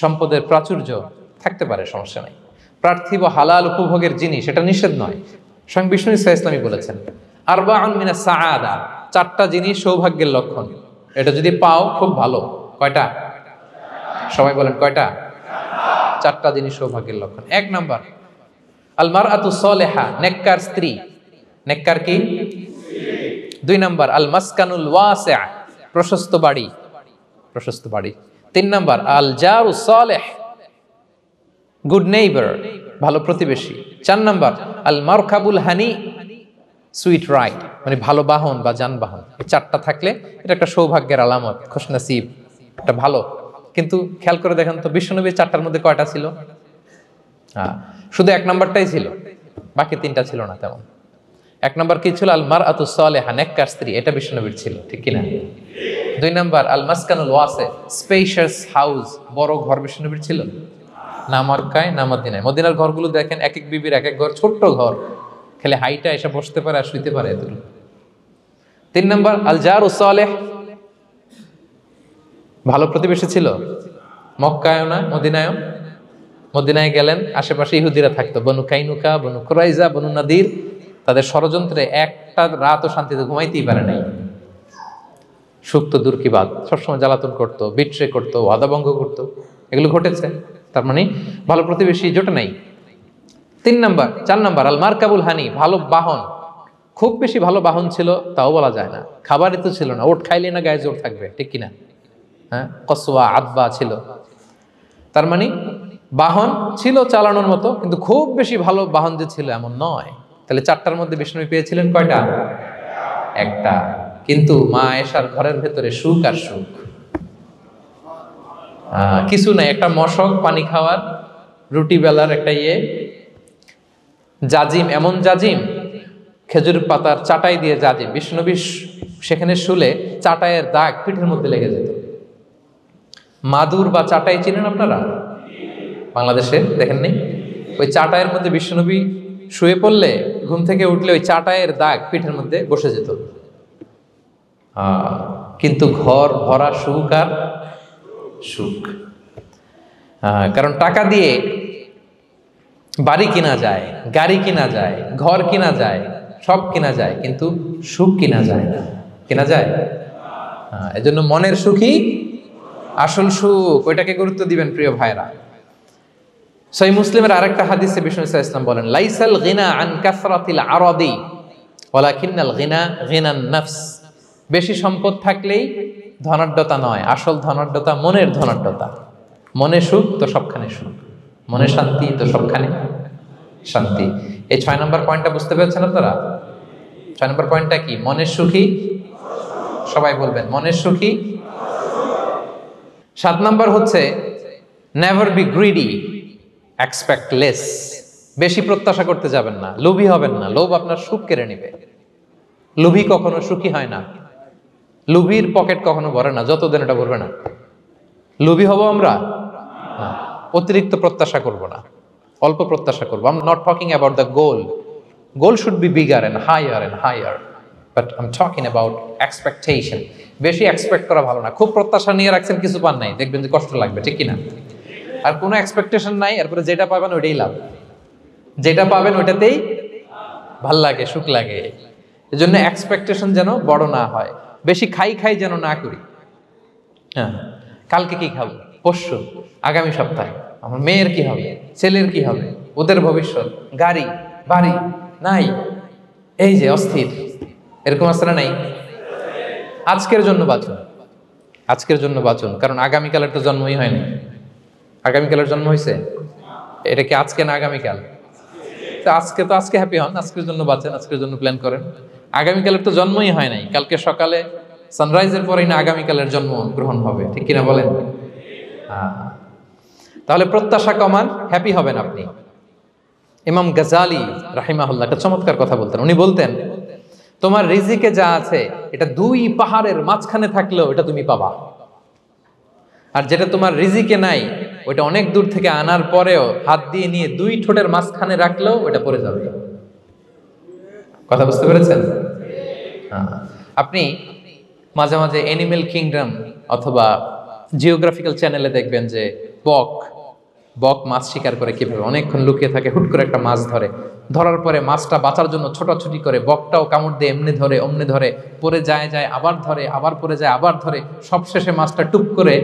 S1: সম্পদের প্রাচুর্য থাকতে পারে, সমস্যা নাই। পার্থিব হালাল উপভোগের জিনিস, এটা নিষেধ নয়। স্বয়ং বিষ্ণু ইসা ইসলামী বলেছেন আরবাউন মিনাস সাআদা, 4টা জিনিস সৌভাগ্যের লক্ষণ। এটা যদি পাও খুব ভালো। কয়টা? সবাই বলেন কয়টা? 4টা জিনিস সৌভাগ্যের লক্ষণ। 1 নাম্বার আল মারআতু সালেহা, নেককার স্ত্রী। নেককার কি? 2 নাম্বার আল মাসকানুল ওয়াসিআ, প্রশস্ত বাড়ি, প্রশস্ত বাড়ি। 3 নাম্বার আল জারু সালেহ, গুড নেইবার, ভালো প্রতিবেশী। 4 নাম্বার আল মারকাবুল হানি, সুইট রাইড, মানে ভালো বাহন বা যানবাহন। এই 4টা থাকলে এটা একটা সৌভাগ্যের আলামত, খুশনসিব, এটা ভালো। কিন্তু খেয়াল করে দেখেন তো বিশ্বনবীর 4টার মধ্যে কয়টা ছিল? শুধু 1 নাম্বারটাই ছিল, বাকি 3টা ছিল না তেমন। 1 নাম্বার কি ছিল? আল মারআতু সালেহা, নেককার স্ত্রী, এটা বিশ্বনবীর ছিল, ঠিক কিনা? 2 নাম্বার আল মাসকানুল ওয়াসি, স্পেশিয়াস হাউস, বড় ঘর বিশ্বনবীর ছিল না মক্কায় না মদিনায়। মদিনার ঘরগুলো দেখেন এক এক বিবির এক এক ঘর, ছোট্ট ঘর, খেলে হাইটা এসে বসতে পারে আর শুইতে পারে এতটুকু। 3 নাম্বার আল জারু সালেহ, ভালো প্রতিবেশী ছিল। মক্কায়ও না মদিনায়ও। মদিনায় গেলেন, আশেপাশে ইহুদিরা থাকতো, বনু কাইনুকা, বনু কুরাইজা, বনু নাদির। তাদের ষড়যন্ত্রে একটা রাতও শান্তিতে ঘুমাইতেই পারে নাই। সুখ তো দূর কি বাদ, সবসময় জ্বালাতন করতো, বিট্রে করতো, ওয়াদাভঙ্গ করতো, এগুলো ঘটেছে। তার মানে ভালো প্রতিবেশী জোটে নাই। 4 নাম্বার আল মারকাবুল হানি, ভালো বাহন। খুব বেশি ভালো বাহন ছিল তাও বলা যায় না, খাবারই তো ছিল না, ওট খাইলে না গায়ে জোর থাকবে, ঠিক কিনা? হ্যাঁ, কসওয়া আদবা ছিল। তার মানে বাহন ছিল চালানোর মতো, কিন্তু খুব বেশি ভালো বাহন যে ছিল এমন নয়। তাহলে 4টার মধ্যে বিষ্ণু পেয়েছিলেন কয়টা? 1টা। কিন্তু মা আয়েশার ঘরের ভেতরে সুখ আর সুখ, কিছু নাই। একটা মশক, পানি খাওয়ার, রুটি বেলার একটা জাজিম, এমন জাজিম, খেজুর পাতার চাটাই দিয়ে জাজিম। বিষ্ণুনবী সেখানে শুলে চাটাইয়ের দাগ পিঠের মধ্যে লেগে যেত। মাদুর বা চাটাই চিনেন আপনারা? বাংলাদেশে দেখেন নেই? ওই চাটাইয়ের মধ্যে বিশ্বনবী শুয়ে পড়লে, ঘুম থেকে উঠলে ওই চাটাইয়ের দাগ পিঠের মধ্যে বসে যেত। কিন্তু ঘর ভরা সুখ আর সুখ। কারণ টাকা দিয়ে বাড়ি কিনা যায়, গাড়ি কিনা যায়, ঘর কিনা যায়, সব কিনা যায়, কিন্তু সুখ কিনা যায় না। কিনা যায়? এজন্য মনের সুখই আসল সুখ, ওইটাকে গুরুত্ব দিবেন প্রিয় ভাইরা। সহিহ মুসলিমের আরেকটা হাদিসে বিষ্ণু ইসলাম বলেন লাইসাল গিনা আন কাসরাতিল আরাদি ওয়ালাকিন্নাল গিনা গিনান নফস। বেশি সম্পদ থাকলেই ধনাঢ্যতা নয়, আসল ধনাঢ্যতা মনের ধনাঢ্যতা। মনে সুখ তো সবখানে সুখ, মনে শান্তি তো সবখানে শান্তি। এই 6 নম্বর পয়েন্টটা বুঝতে পেরেছেন আপনারা? 6 নম্বর পয়েন্টটা কি? মনের সুখী। সবাই বলবেন মনের সুখী। 7 নম্বর হচ্ছে never be greedy, expect less, বেশি প্রত্যাশা করতে যাবেন না, লোভী হবেন না। লোভ আপনার সুখ কেড়ে নেবে। লোভী কখনো সুখী হয় না, লোভীর পকেট কখনো ভরে না যতদিন এটা ভরবে না। লোভী হব আমরা না, অতিরিক্ত প্রত্যাশা করব না, অল্প প্রত্যাশা করবো। I am not talking about the goal, goal should be bigger and higher, but I am talking about expectation. বেশি এক্সপেক্ট করা ভালো না। খুব প্রত্যাশা নিয়ে রাখছেন, কিছু পান নাই, দেখবেন যে কষ্ট লাগবে, ঠিক কিনা? আর কোনো এক্সপেকটেশন নাই, এরপরে যেটা পাবেন ওইটাই লাভ, যেটা পাবেন ওইটাতেই ভাল লাগে, সুখ লাগে। এই জন্য এক্সপেকটেশন যেন বড় না হয়, বেশি খাই যেন না করি। হ্যাঁ, কালকে কি খাবো, পরশু, আগামী সপ্তাহে আমার মেয়ের কি হবে, ছেলের কি হবে, ওদের ভবিষ্যৎ, গাড়ি বাড়ি নাই, এই যে অস্থির, এরকম আছে না নাই? আজকের জন্য বাঁচুন, আজকের জন্য বাঁচুন, কারণ আগামীকালের তো জন্মই হয়নি। আগামীকালের জন্ম হয়েছে, এটা কি আজকে না আগামীকাল? তো আজকে হ্যাপি হন, আজকের জন্য বাঁচেন, আজকের জন্য প্ল্যান করেন। আগামীকালের তো জন্মই হয় নাই, কালকে সকালে সানরাইজের পরেই না আগামীকালের জন্ম গ্রহণ হবে, ঠিক কিনা বলেন? তাহলে প্রত্যাশা কমান, হ্যাপি হবেন আপনি। ইমাম গাজালি রাহিমাহুল্লাহ একটা চমৎকার কথা বলতেন। উনি বলতেন, তোমার রিজিকে যা আছে এটা 2 পাহাড়ের মাঝখানে থাকলেও এটা তুমি পাবা, আর যেটা তোমার রিজিকে নাই ওইটা অনেক দূর থেকে আনার পরেও হাত দিয়ে নিয়ে 2 ঠোঁটের মাঝখানে রাখলেও ওটা পড়ে যাবে। কথা বুঝতে পেরেছেন? আপনি মাঝে মাঝে অ্যানিমেল কিংডম অথবা জিওগ্রাফিক্যাল চ্যানেলে দেখবেন যে বক মাছ শিকার করে কিভাবে অনেকক্ষণ লুকিয়ে থাকে, হুট করে একটা মাছ ধরে, ধরার পরে মাছটা বাঁচার জন্য ছোটাছুটি করে, বকটাও কামড় দিয়ে এমনি ধরে অমনি ধরে, পরে যায় আবার ধরে, আবার পরে যায় আবার ধরে, সবশেষে মাছটা টুপ করে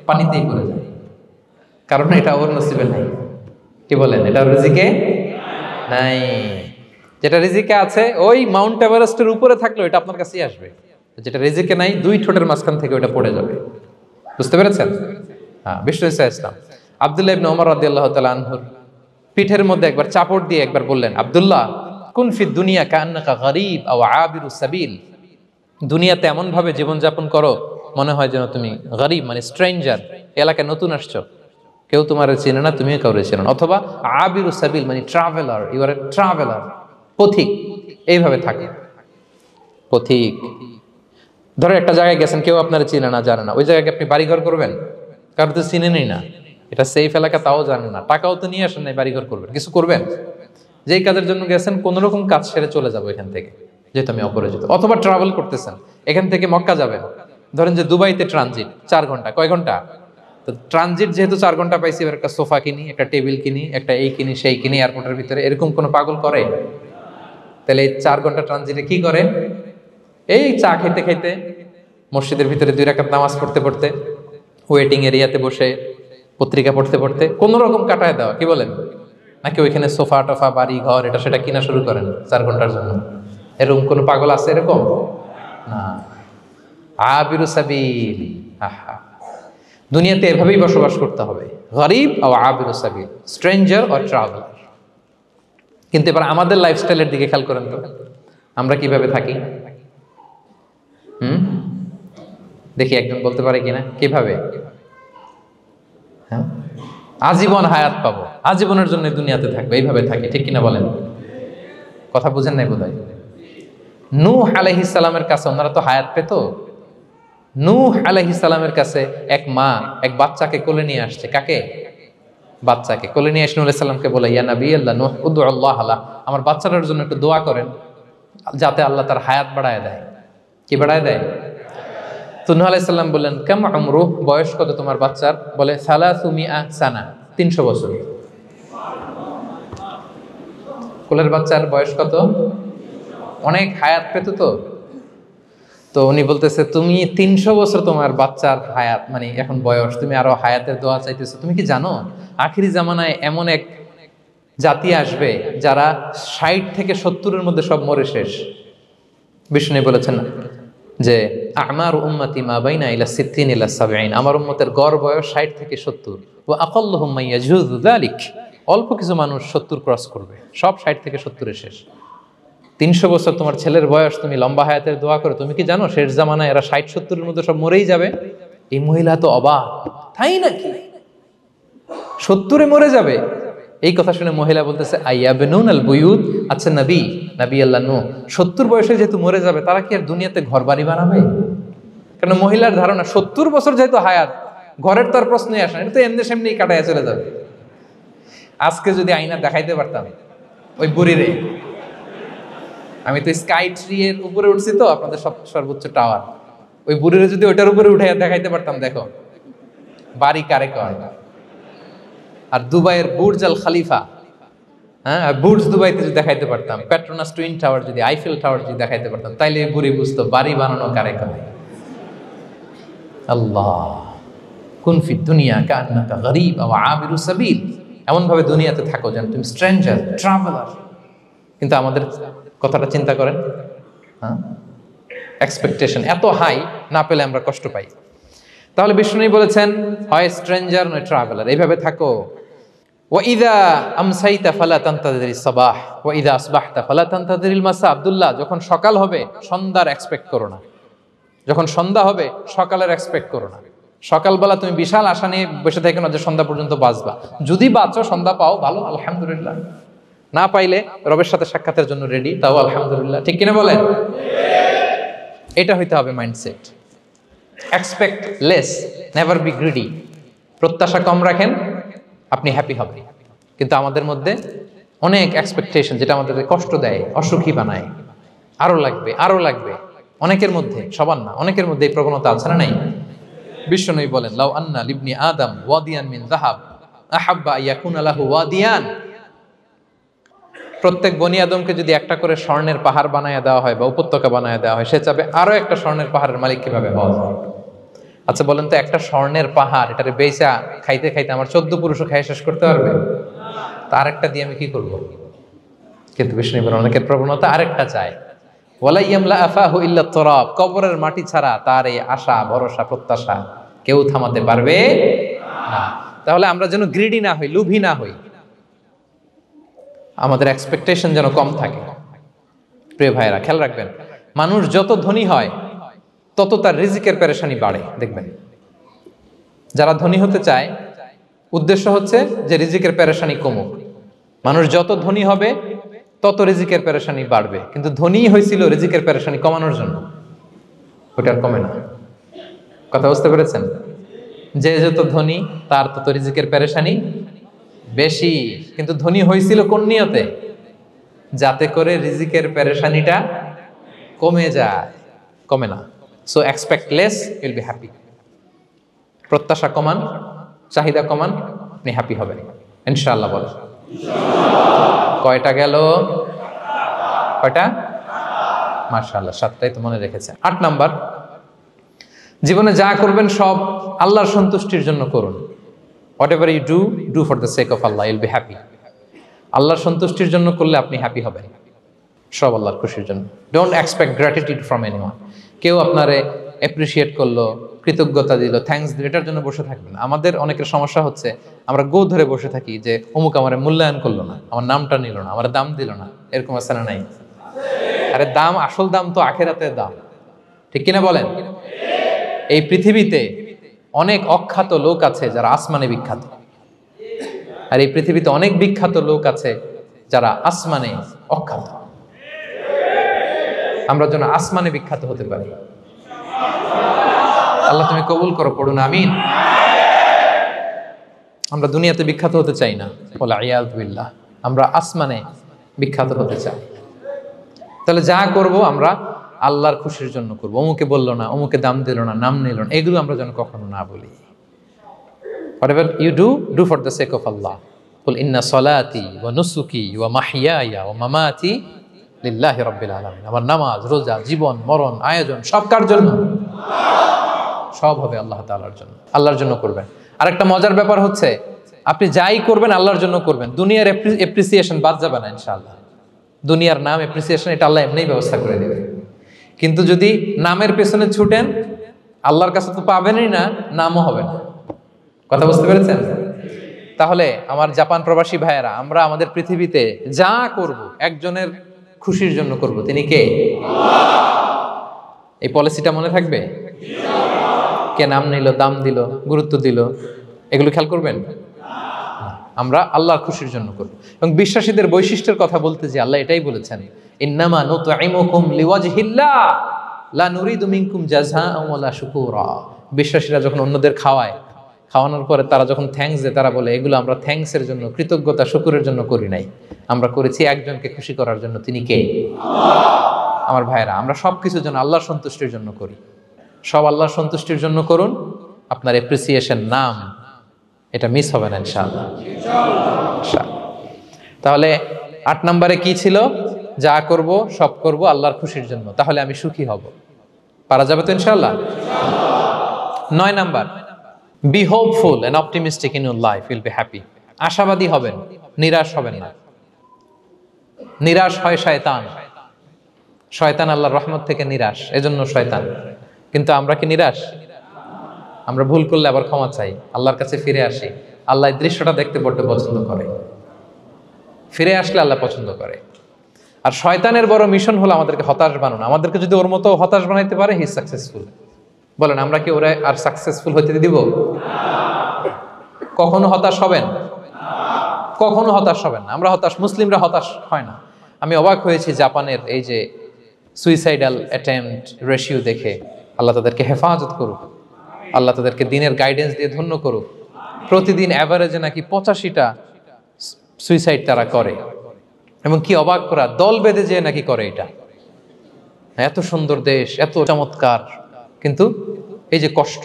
S1: পানিতেই পড়ে যায়, কারণ এটা ওর নসিবে নাই। কি বলেন? এটা রিজিকে নাই। যেটা রিজিকে আছে ওই মাউন্ট এভারেস্টের উপরে থাকলেও এটা আপনার কাছেই আসবে, যেটা রিজিকে নাই 2 ঠোঁটের মাঝখান থেকে ওটা পড়ে যাবে। বুঝতে পেরেছেন? হ্যাঁ, বিষ্ণু ইসলাম আব্দুল্লাহ ইবনে ওমর রাদিয়াল্লাহু তাআলা আনহুর পিঠের মধ্যে একবার চাপড় দিয়ে একবার বললেন, আব্দুল্লাহ কুন ফি দুনিয়া কান্নাকা গরীব আও আবিরু সাবিল, দুনিয়াতে এমন ভাবে জীবনযাপন করো মনে হয় যেন তুমি গরীব মানে স্ট্রেঞ্জার, এলাকায় নতুন আসছো, কেউ তোমার চেনে না, তুমিও কাউরে চেনো না, অথবা আবিরু সাবিল মানে traveller, you are a traveller, পথিক, এইভাবে থাকে। পথিক, ধরো একটা জায়গায় গেছেন, কেউ আপনারা চিনে না, জানে না, ওই জায়গায় আপনি বাড়িঘর করবেন? কারো তো চিনেনই না, এটা সেফ এলাকা তাও জানেন না, টাকাও তো নিয়ে আসেন নাই, বাড়িঘর করবেন, কিছু করবেন? যেই কাজের জন্য গেছেন কোন রকম কাজ সেরে চলে যাবো এখান থেকে, যেহেতু আমি অপরিচিত। অথবা ট্রাভেল করতেছেন, এখান থেকে মক্কা যাবেন, ধরেন যে দুবাইতে ট্রানজিট 4 ঘন্টা, কয় ঘন্টা? তো ট্রানজিট যেহেতু 4 ঘন্টা পাইছি, এবার একটা সোফা কিনি, একটা টেবিল কিনি, একটা এই কিনি সেই কিনি এয়ারপোর্টের ভিতরে, এরকম কোনো পাগল করে? তাহলে এই 4 ঘন্টা ট্রানজিটে কি করে? এই চা খাইতে খাইতে, মসজিদের ভিতরে 2 রাকাত নামাজ পড়তে পড়তে, ওয়েটিং এরিয়াতে বসে পত্রিকা পড়তে পড়তে কোন রকম কাটায় দেওয়া, কি বলেন? নাকি ওইখানে সোফা টোফা বাড়ি ঘর এটা সেটা কিনা শুরু করেন 4 ঘন্টার জন্য? এরকম কোন পাগল আছে এরকম? না। আবিরু সাবিল, আহা, দুনিয়াতে এভাবেই বসবাস করতে হবে, গরিব ও আবিরু সাবিল, স্ট্রেঞ্জার ও ট্রাভেলার। কিন্তু এবার আমাদের লাইফস্টাইলের দিকে খেয়াল করেন তো, আমরা কিভাবে থাকি? দেখি একজন বলতে পারে কিনা কিভাবে? হ্যাঁ, আজীবন হায়াত পাবো, আজীবনের জন্য দুনিয়াতে থাকবে, এইভাবে থাকি, ঠিক কিনা বলেন? কথা বুঝেন নাই বোধহয়। নূহ আলাইহিস সালামের কাছে ওনারা তো হায়াত পেত। নূহ আলাইহিস সালামের কাছে এক মা এক বাচ্চাকে কোলে নিয়ে আসছে। কাকে? বাচ্চাকে কোলে নিয়ে এসে নূহ আলাইহিস সালামকে বলে, ইয়া নবী আল্লাহ নূহ উদউ আল্লাহ আলা, আমার বাচ্চাটার জন্য একটু দোয়া করেন যাতে আল্লাহ তার হায়াত বাড়ায় দেয়। কি বাড়ায় দেয়? তো নূহ আলাইহিস সালাম বললেন, কাম উমরুহ, বয়স কত তোমার বাচ্চার? বলে 300 সানা, 300 বছর। কোলের বাচ্চার বয়স কত? অনেক হায়াত পেত তো উনি বলতেছে, তুমি 300 বছর তোমার বাচ্চার হায়াত মানে এখন বয়স, তুমি আরো হায়াতের দোয়া চাইতেছো। তুমি কি জানো আখিরি জামানায় এমন এক জাতি আসবে যারা 60 থেকে 70-এর মধ্যে সব মরে শেষ। বিষ্ণু বলেছেন যে আমার উম্মতি মা বাইনা ইলা 60 ইলা 70, আমার উম্মতের গড় বয়স 60 থেকে 70, ওয়া আকাল্লুহুম মাইয়াজুযু যালিক, অল্প কিছু মানুষ 70 ক্রস করবে, সব 60 থেকে 70-এ শেষ। 300 বছর তোমার ছেলের বয়স, তুমি লম্বা হায়াতের দোয়া করো, তুমি কি জানো শেষ জামানায় এরা 60-70-এর মধ্যে সব মরেই যাবে? এই মহিলা তো অবাক, তাই নাকি 70-এ মরে যাবে? এই কথা শুনে মহিলা বলতেছে আইয়াবনুন আল বুয়ুত, আচ্ছা নবী আল্লাহ নূহ 70 বয়সে যেহেতু মরে যাবে, তারা কি আর দুনিয়াতে ঘর বাড়ি বানাবে? কারণ মহিলার ধারণা 70 বছর যেহেতু হায়াত, ঘরের তো আর প্রশ্নই আসে না, এটা তো এমনি সেমনি কাটাইয়া চলে যাবে। আজকে যদি আয়না দেখাইতে পারতাম ওই বুড়িরে, আমি তো স্কাই ট্রি এর উপরে উঠছি, তো আপনাদের সর্বোচ্চ টাওয়ার, ওই বুড়িরে যদি ওইটার উপরে উঠে দেখাইতে পারতাম, দেখো বাড়ি কারে কয়। আর দুবাইয়ের বুর্জ আল খালিফা, হ্যাঁ, বুর্জ দুবাইতে যদি দেখাইতে পারতাম, পেট্রোনাস টুইন টাওয়ার যদি, আইফেল টাওয়ার যদি দেখাইতে পারতাম, তাইলে বুড়ি বুঝতো বাড়ি বানানো কারে কয়। আল্লাহ, কুন ফি দুনিয়া কান্নাকা গরীব আও আবিরু সাবিল, এমন ভাবে দুনিয়াতে থাকো যেন তুমি স্ট্রেঞ্জার, ট্রাভেলার। কিন্তু আমাদের কথাটা চিন্তা করেন, হ্যাঁ, এক্সপেকটেশন এত হাই, না পেলে আমরা কষ্ট পাই। তাহলে বিষ্ণু বলেছেন হয় স্ট্রেঞ্জার নয় ট্রাভেলার, এইভাবে থাকো। ওয়াইদা আমসাইতা ফালা তানতাযিরিস সাবাহ ওয়াইদা আসবাহতা ফালা তানতাযিরিল মাসা। আব্দুল্লাহ, যখন সকাল হবে সন্ধ্যার এক্সপেক্ট করো না, যখন সন্ধ্যা হবে সকালের এক্সপেক্ট করো না। সকালবেলা তুমি বিশাল আশা নিয়ে বসে থাকো না যে সন্ধ্যা পর্যন্ত বাঁচবা। যদি বাঁচো, সন্ধ্যা পাও, ভালো, আলহামদুলিল্লাহ। না পাইলে রবের সাথে সাক্ষাতের জন্য রেডি, তাও আলহামদুলিল্লাহ। ঠিক কিনা বলেন? এটা হইতে হবে mindset. Expect less, never be greedy. প্রত্যাশা কম রাখেন, আপনি হ্যাপি হবেন। কিন্তু আমাদের মধ্যে অনেক এক্সপেকটেশন, যেটা আমাদের কষ্ট দেয়, অসুখী বানায়। আরো লাগবে, আরো লাগবে। অনেকের মধ্যে, সবার না, অনেকের মধ্যে এই প্রবণতা আছে না নাই? বিশ্বনবী বলেন, লাউ আন্না লিবনি আদম ওয়াদিয়ান মিন যাহাব আহাব্বা আইয়াকুনা লাহু ওয়াদিয়ান। প্রত্যেক বনি আদমকে যদি একটা করে স্বর্ণের পাহাড় বানায় দেওয়া হয় বা উপত্যকা বানায় দেওয়া হয়, সে চাবে আরো একটা স্বর্ণের পাহাড়ের মালিক কিভাবে হওয়া যায়। আচ্ছা বলেন তো, একটা স্বর্ণের পাহাড়, এটারে বেচা খাইতে খাইতে আমার 14 পুরুষও খাই শেষ করতে পারবে? তার একটা দিয়ে আমি কি করব? কিন্তু বিষ্ণু বলেন, অনেকের প্রবণতা আরেকটা চায়। ওয়ালা ইয়ামলা আফাহু ইল্লা তুরাব, কবরের মাটি ছাড়া তার এই আশা, ভরসা, প্রত্যাশা কেউ থামাতে পারবে না। তাহলে আমরা যেন গ্রিডি না হই, লোভী না হই, আমাদের এক্সপেকটেশন যেন কম থাকে। প্রিয় ভাইরা, খেয়াল রাখবেন, মানুষ যত ধনী হয় তত তার রিজিকের পেরেশানি বাড়ে। দেখবেন, যারা ধনী হতে চায় উদ্দেশ্য হচ্ছে যে রিজিকের পেরেশানি কমুক। মানুষ যত ধনী হবে তত রিজিকের পেরেশানি বাড়বে, কিন্তু ধনী হয়েছিল রিজিকের পেরেশানি কমানোর জন্য, ওটা আর কমে না। কথা বুঝতে পেরেছেন? যে যত ধনী তার তত রিজিকের পেরেশানি বেশি, কিন্তু ধনী হয়েছিল কোন নিয়তে? যাতে করে রিজিকের পেরেশানিটা কমে যায়, কমে না। So expect less, Yule be happy. প্রত্যাশা কমান, চাহিদা কমান, আপনি হ্যাপি হবেন ইনশাআল্লাহ। বলে কয়টা গেল? কয়টা? মাশাআল্লাহ, 7টাই তো মনে রেখেছেন। 8 নাম্বার, জীবনে যা করবেন সব আল্লাহর সন্তুষ্টির জন্য করুন। Whatever you do for the sake of Allah, you'll be happy. আল্লাহর সন্তুষ্টির জন্য করলে আপনি হ্যাপি হবেন, সব আল্লাহর খুশির জন্য। Don't expect gratitude from anyone. কেউ আপনারে অ্যাপ্রিশিয়েট করলো, কৃতজ্ঞতা দিল, থ্যাঙ্কস দিল, এটার জন্য বসে থাকবেন। আমাদের অনেকের সমস্যা হচ্ছে, আমরা গো ধরে বসে থাকি যে অমুক আমার মূল্যায়ন করলো না, আমার নামটা নিল না, আমার দাম দিল না। এরকম আছে না নাই? আরে দাম, আসল দাম তো আখিরাতের দাম। ঠিক কিনা বলেন? এই পৃথিবীতে অনেক অখ্যাত লোক আছে যারা আসমানে বিখ্যাত, আর এই পৃথিবীতে অনেক বিখ্যাত লোক আছে যারা আসমানে অখ্যাত। আমরা যেন আসমানে বিখ্যাত হতে পারি। আল্লাহ তুমি কবুল করো, পড়ুন আমিন। আমরা দুনিয়াতে বিখ্যাত হতে চাই না, বলে আয়াযু বিল্লাহ, আমরা আসমানে বিখ্যাত হতে চাই। তাহলে যা করব আমরা আল্লাহর খুশির জন্য করবো। অমুকে বললো না, অমুকে দাম দিল না, নাম নিল না, এগুলো আমরা যেন কখনো না বলি। Whatever you do for the sake of Allah. Qul inna salati wa nusuki wa mahyaya wa mamati lillahi rabbil alamin. আমার নামাজ, রোজা, জীবন, মরণ, আয়োজন সব কার জন্য? সব হবে আল্লাহ তাআলার জন্য, আল্লাহর জন্য করবেন। আরেকটা মজার ব্যাপার হচ্ছে, আপনি যাই করবেন আল্লাহর জন্য করবেন। দুনিয়ার এপ্রিসিয়েশন বাদ যাবে না ইনশাআল্লাহ। দুনিয়ার নাম, এপ্রিসিয়েশন, এটা আল্লাহ এমনিই ব্যবস্থা করে দেবে। কিন্তু যদি নামের পেছনে ছুটেন, আল্লাহর কাছে তো পাবেনই না, নামও হবে না। কথা বুঝতে পেরেছেন? তাহলে আমার জাপান প্রবাসী ভাইয়েরা, আমরা আমাদের পৃথিবীতে যা করব একজনের খুশির জন্য করব। তিনি কে? এই পলিসিটা মনে থাকবে? কে নাম নিল, দাম দিল, গুরুত্ব দিল, এগুলো খেয়াল করবেন। আমরা আল্লাহর খুশির জন্য করব। এবং বিশ্বাসীদের বৈশিষ্ট্যের কথা বলতে যে আল্লাহ এটাই বলেছেন, ইন্নামা নুতঈমুকুম লিওয়াজহিল্লাহ লা নুরিদু মিনকুম জাযাআন ওয়ালা শুকুরা। বিশ্বাসীরা যখন অন্যদের খাওয়ানোর পরে তারা যখন থ্যাঙ্কস দেয়, তারা বলে এগুলো আমরা থ্যাঙ্কসের জন্য, কৃতজ্ঞতা শুকরের জন্য করি নাই, আমরা করেছি একজনকে খুশি করার জন্য। তিনি কে? আমার ভাইরা, আমরা সব কিছুর জন্য আল্লাহর সন্তুষ্টির জন্য করি। সব আল্লাহর সন্তুষ্টির জন্য করুন, আপনার অ্যাপ্রিসিয়েশন নাম এটা মিস হবে না ইনশাআল্লাহ। তাহলে 8 নম্বরে কি ছিল? যা করব সব করব আল্লাহর খুশির জন্য, তাহলে আমি সুখী হব। পারা যাবে তো ইনশাআল্লাহ? 9 number, be hopeful and optimistic in your life, will be happy. আশাবাদী হবেন, নিরাশ হবেন না। নিরাশ হয় শয়তান। শয়তান আল্লাহর রহমত থেকে নিরাশ, এজন্য শয়তান। কিন্তু আমরা কি নিরাশ? আমরা ভুল করলে আবার ক্ষমা চাই, আল্লাহর কাছে ফিরে আসি। আল্লাহ এই দৃশ্যটা দেখতে বড্ড পছন্দ করে, ফিরে আসলে আল্লাহ পছন্দ করে। আর শয়তানের বড় মিশন হলো আমাদেরকে হতাশ বানানো। আমাদেরকে যদি ওর মতো হতাশ বানাইতে পারে, হি সাকসেসফুল। বলেন, আমরা কি ওরা আর সাকসেসফুল হতে দিব? কখনো হতাশ হবেন? কখনো হতাশ হবেন না। আমরা হতাশ, মুসলিমরা হতাশ হয় না। আমি অবাক হয়েছি জাপানের এই যে সুইসাইডাল অ্যাটেম্পট রেশিও দেখে। আল্লাহ তাদেরকে হেফাজত করুক, আল্লাহ তাদেরকে দিনের গাইডেন্স দিয়ে ধন্য করুক। প্রতিদিন অ্যাভারেজে নাকি 85টা সুইসাইড তারা করে, এবং কি অবাক করা, দল বেঁধে যেয়ে নাকি করে এটা। এত সুন্দর দেশ, এত চমৎকার, কিন্তু এই যে কষ্ট।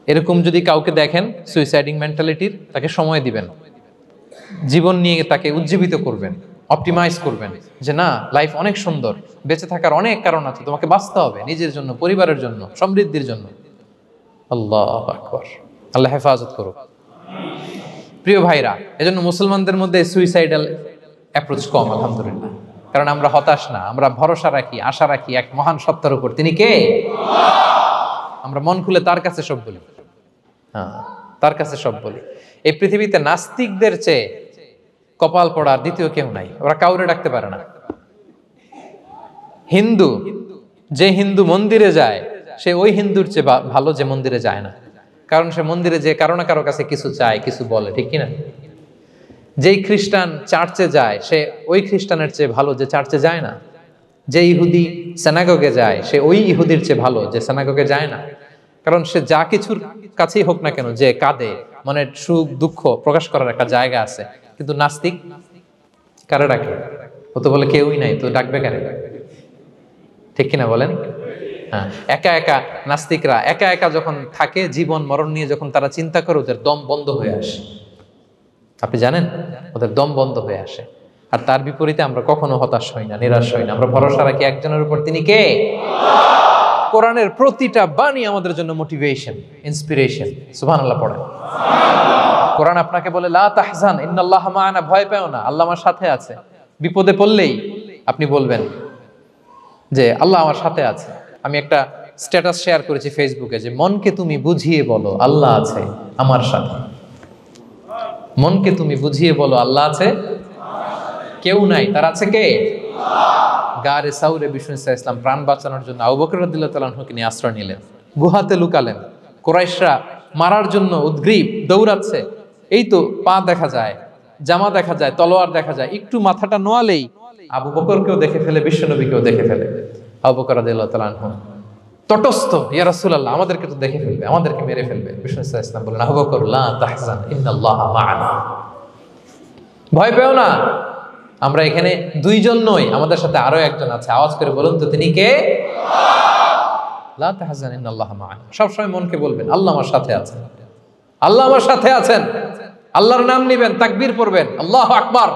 S1: এরকম যদি কাউকে দেখেন সুইসাইডিং মেন্টালিটির, তাকে সময় দিবেন, জীবন নিয়ে তাকে উজ্জীবিত করবেন, অপটিমাইজ করবেন যে না, লাইফ অনেক সুন্দর, বেঁচে থাকার অনেক কারণ আছে, তোমাকে বাঁচতে হবে নিজের জন্য, পরিবারের জন্য, সমৃদ্ধির জন্য। আল্লাহু আকবার। আল্লাহ হেফাজত করুক। প্রিয় ভাইরা, এজন্য মুসলমানদের মধ্যে সুইসাইডাল অ্যাপ্রোচ কম, আলহামদুলিল্লাহ। কারণ আমরা হতাশ না, আমরা ভরসা রাখি, আশা রাখি এক মহান সত্তার উপর। তিনি কে? আমরা মন খুলে তার কাছে সব বলি। হ্যাঁ, তার কাছে সব বলি। এই পৃথিবীতে নাস্তিকদের চেয়ে কপাল পড়ার দ্বিতীয় কেউ নাই। ওরা কাউরে ডাকতে পারে না। হিন্দু, যে হিন্দু মন্দিরে যায়, সে ওই হিন্দুর চেয়ে ভালো যে মন্দিরে যায় না। কারণ সে মন্দিরে যে কারো না কারো কাছে কিছু চায়, কিছু বলে, ঠিক কিনা? যেই খ্রিস্টান চার্চে যায়, সে ওই খ্রিস্টানের চেয়ে ভালো যে চার্চে যায় না। যে ইহুদি সিনাগগে যায়, সে ওই ইহুদির চেয়ে ভালো যে সিনাগগে যায় না। কারণ সে যা কিছুর কাছেই হোক না কেন, যে কাঁদে, মানে সুখ দুঃখ প্রকাশ করার একটা জায়গা আছে। কিন্তু নাস্তিক কারে ডাকে? ও তো বলে কেউই নাই, তো ডাকবে কারে? ঠিক কিনা বলেন? হ্যাঁ, একা একা নাস্তিকরা একা একা যখন থাকে, জীবন মরণ নিয়ে যখন তারা চিন্তা করে, ওদের দম বন্ধ হয়ে আসে। আপনি জানেন, ওদের দম বন্ধ হয়ে আসে। আর তার বিপরীতে আমরা কখনো হতাশ হই না, নিরাশ হই না। আমরা ভরসা রাখি একজনের উপর, তিনি কে? কোরআনের প্রতিটা বাণী আমাদের জন্য মোটিভেশন, ইন্সপিরেশন। সুবহানাল্লাহ পড়েন। কোরআন আপনাকে বলে লা তাহজান ইন্নাল্লাহা মা'ানা, ভয় পেও না, আল্লাহ আমার সাথে আছে। বিপদে পড়লেই আপনি বলবেন যে আল্লাহ আমার সাথে আছে। আমি একটা স্ট্যাটাস শেয়ার করেছি ফেসবুকে যে মনকে তুমি বুঝিয়ে বলো আল্লাহ আছে আমার সাথে। মনকে তুমি বুঝিয়ে বলো আল্লাহ আছে, কেউ নাই, তার আছে কে? গারে সাউরে বিষ্ণু ইসলাম প্রাণ বাঁচানোর জন্য আবু বকর রাদিয়াল্লাহু তাআলা আনহুকে নিয়ে আশ্রয় নিলেন, গুহাতে লুকালেন। কুরাইশরা মারার জন্য উদ্গ্রীব, দৌড়াচ্ছে। এই তো পা দেখা যায়, জামা দেখা যায়, তলোয়ার দেখা যায়। একটু মাথাটা নোয়ালেই আবু বকরকেও দেখে ফেলে, বিশ্বনবীকেও দেখে ফেলে। আবু বকর রাদিয়াল্লাহু তাআলা আনহু তটস্থ, ইয়া রাসূলুল্লাহ, আমাদেরকে তো দেখে ফেলবে, আমাদেরকে মেরে ফেলবে। বিষ্ণু ইসলাম বললেন, আবু বকর লা তাহজান ইন্নাল্লাহা মা'ানা, ভয় পেও না, আমরা এখানে দুইজন নই, আমাদের সাথে আরো একজন আছে। আওয়াজ করে বলুন তো, তিনি কে? লা তাহজান ইন্নাল্লাহা মা'ানা। সবসময় মনকে বলবেন আল্লাহ আমার সাথে আছেন, আল্লাহ আমার সাথে আছেন। আল্লাহর নাম নিবেন, তাকবীর পড়বেন, আল্লাহু আকবার।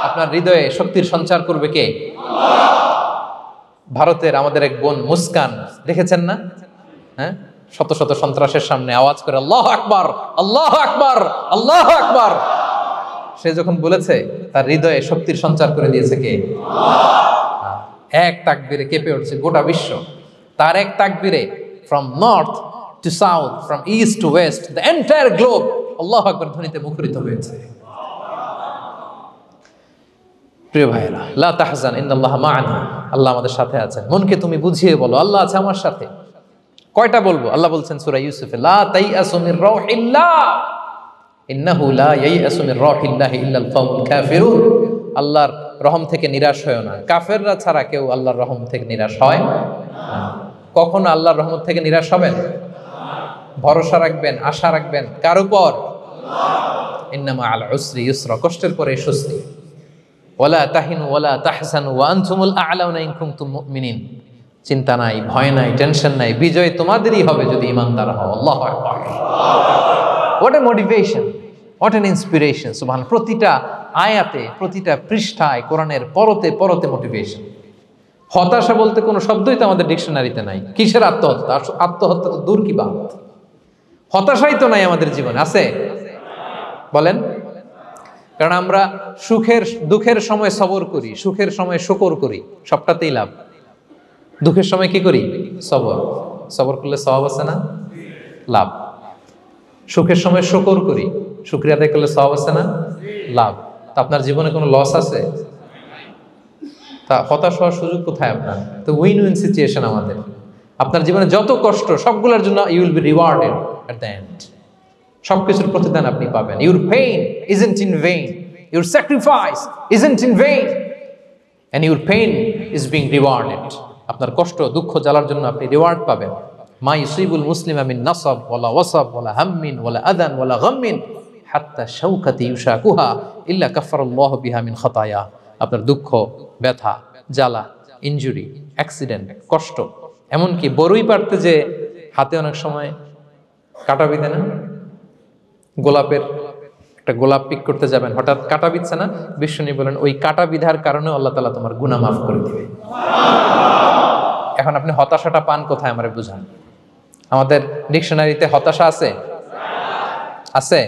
S1: আপনার হৃদয়ে শক্তির সঞ্চার করবে কে? ভারতের আমাদের এক বোন মুস্কান, দেখেছেন না? হ্যাঁ, শত শত সন্ত্রাসের সামনে আওয়াজ করে আল্লাহু আকবার, আল্লাহু আকবার, আল্লাহু আকবার। সে যখন বলেছে, তার হৃদয়ে শক্তির সঞ্চার করে দিয়েছে কে? এক তাকবীরে কেঁপে উঠছে গোটা বিশ্ব। তার এক তাকবীরে from north to south, from east to west, the entire globe আল্লাহু আকবার ধ্বনিতে মুখরিত হয়েছে। প্রিয় ভাইরা, লা তাহজান ইন্নাল্লাহা মা'ানা, আল্লাহ আমাদের সাথে আছেন। মনকে তুমি বুঝিয়ে বলো আল্লাহ আছে আমার সাথে। কয়টা বলবো? আল্লাহ বলছেন সূরা ইউসুফে, লা তাইয়াসু মির রাউহিল্লাহ, ইন্নাহু লা ইয়াইয়াসু মির রাহিল্লাহি ইল্লাল কওমুল কাফিরুন, আল্লাহর রহম থেকে নিরাশ হয় না, কাফেররা ছাড়া কেউ আল্লাহর রহম থেকে নিরাশ হয় না। কখনো আল্লাহর রহমত থেকে নিরাশ হবেন? ভরসা রাখবেন, আশা রাখবেন কার উপর? ইন্নামা আল উসরি ইউসরা, কষ্টের পরে স্বস্তি। ওয়ালা তাহিনু ওয়ালা তাহজানু ওয়া আনতুমুল আ'লাউনা ইন কুনতুম মুমিনিন, চিন্তা নাই, ভয় নাই, টেনশন নাই, বিজয় তোমাদেরই হবে যদি ঈমানদার হও। আল্লাহু আকবার। What a motivation, what an inspiration. সুবহান, প্রতিটা আয়াতে, প্রতিটা পৃষ্ঠায়, কোরআনের পরতে পরতে মোটিভেশন। হতাশা বলতে কোনো শব্দই তো আমাদের ডিকশনারিতে নাই। কিসের আত্মহত্যা? আত্মহত্যা তো দূর কি বাত, হতাশাই তো নাই আমাদের জীবনে। আছে? বলেন। কারণ আমরা সুখের দুঃখের সময় সবর করি, সুখের সময় শুকর করি, সবটাতেই লাভ। দুঃখের সময় কি করি? সবর। সবর করলে সওয়াব আছে না? লাভ। সুখের সময় শুকর করি, শুকরিয়া আদায় করলে সওয়াব আছে না? লাভ। তা আপনার জীবনে কোনো লস আছে? তা হতাশ হওয়ার সুযোগ কোথায় আপনার? তো উইন উইন সিচুয়েশন আমাদের। আপনার জীবনে যত কষ্ট সবগুলোর জন্য you will be rewarded at the end. সবকিছুর প্রতিদান আপনি পাবেন। Your pain isn't in vain, your sacrifice isn't in vain, and your pain is being rewarded. আপনার কষ্ট, দুঃখ জ্বালার জন্য আপনি রিওয়ার্ড পাবেন। মা ইউসিবুল মুসলিমা মিন নাসাব ওয়ালা ওয়াসাব ওয়ালা হাম্মিন ওয়ালা আদান ওয়ালা গাম্মিন হাত্তা শাওকাতি ইউশাকুহা ইল্লা কাফফারাল্লাহু বিহা মিন খাতায়া। আপনার দুঃখ, ব্যথা, জ্বালা, ইনজুরি, অ্যাক্সিডেন্ট, কষ্ট, এমনকি বড়ই পারতে যে হাতে অনেক সময় কাটা বিঁধে না, গোলাপের একটা গোলাপ পিক করতে যাবেন, হঠাৎ কাটা বিধছে না, বিশ্বনী বলেন ওই কাটা বিধার কারণে আল্লাহ তাআলা তোমার গুনাহ মাফ করে দিবে। এখন আপনি হতাশাটা পান কোথায় আমারে বুঝান। আমাদের ডিকশনারিতে হতাশা আছে? আছে?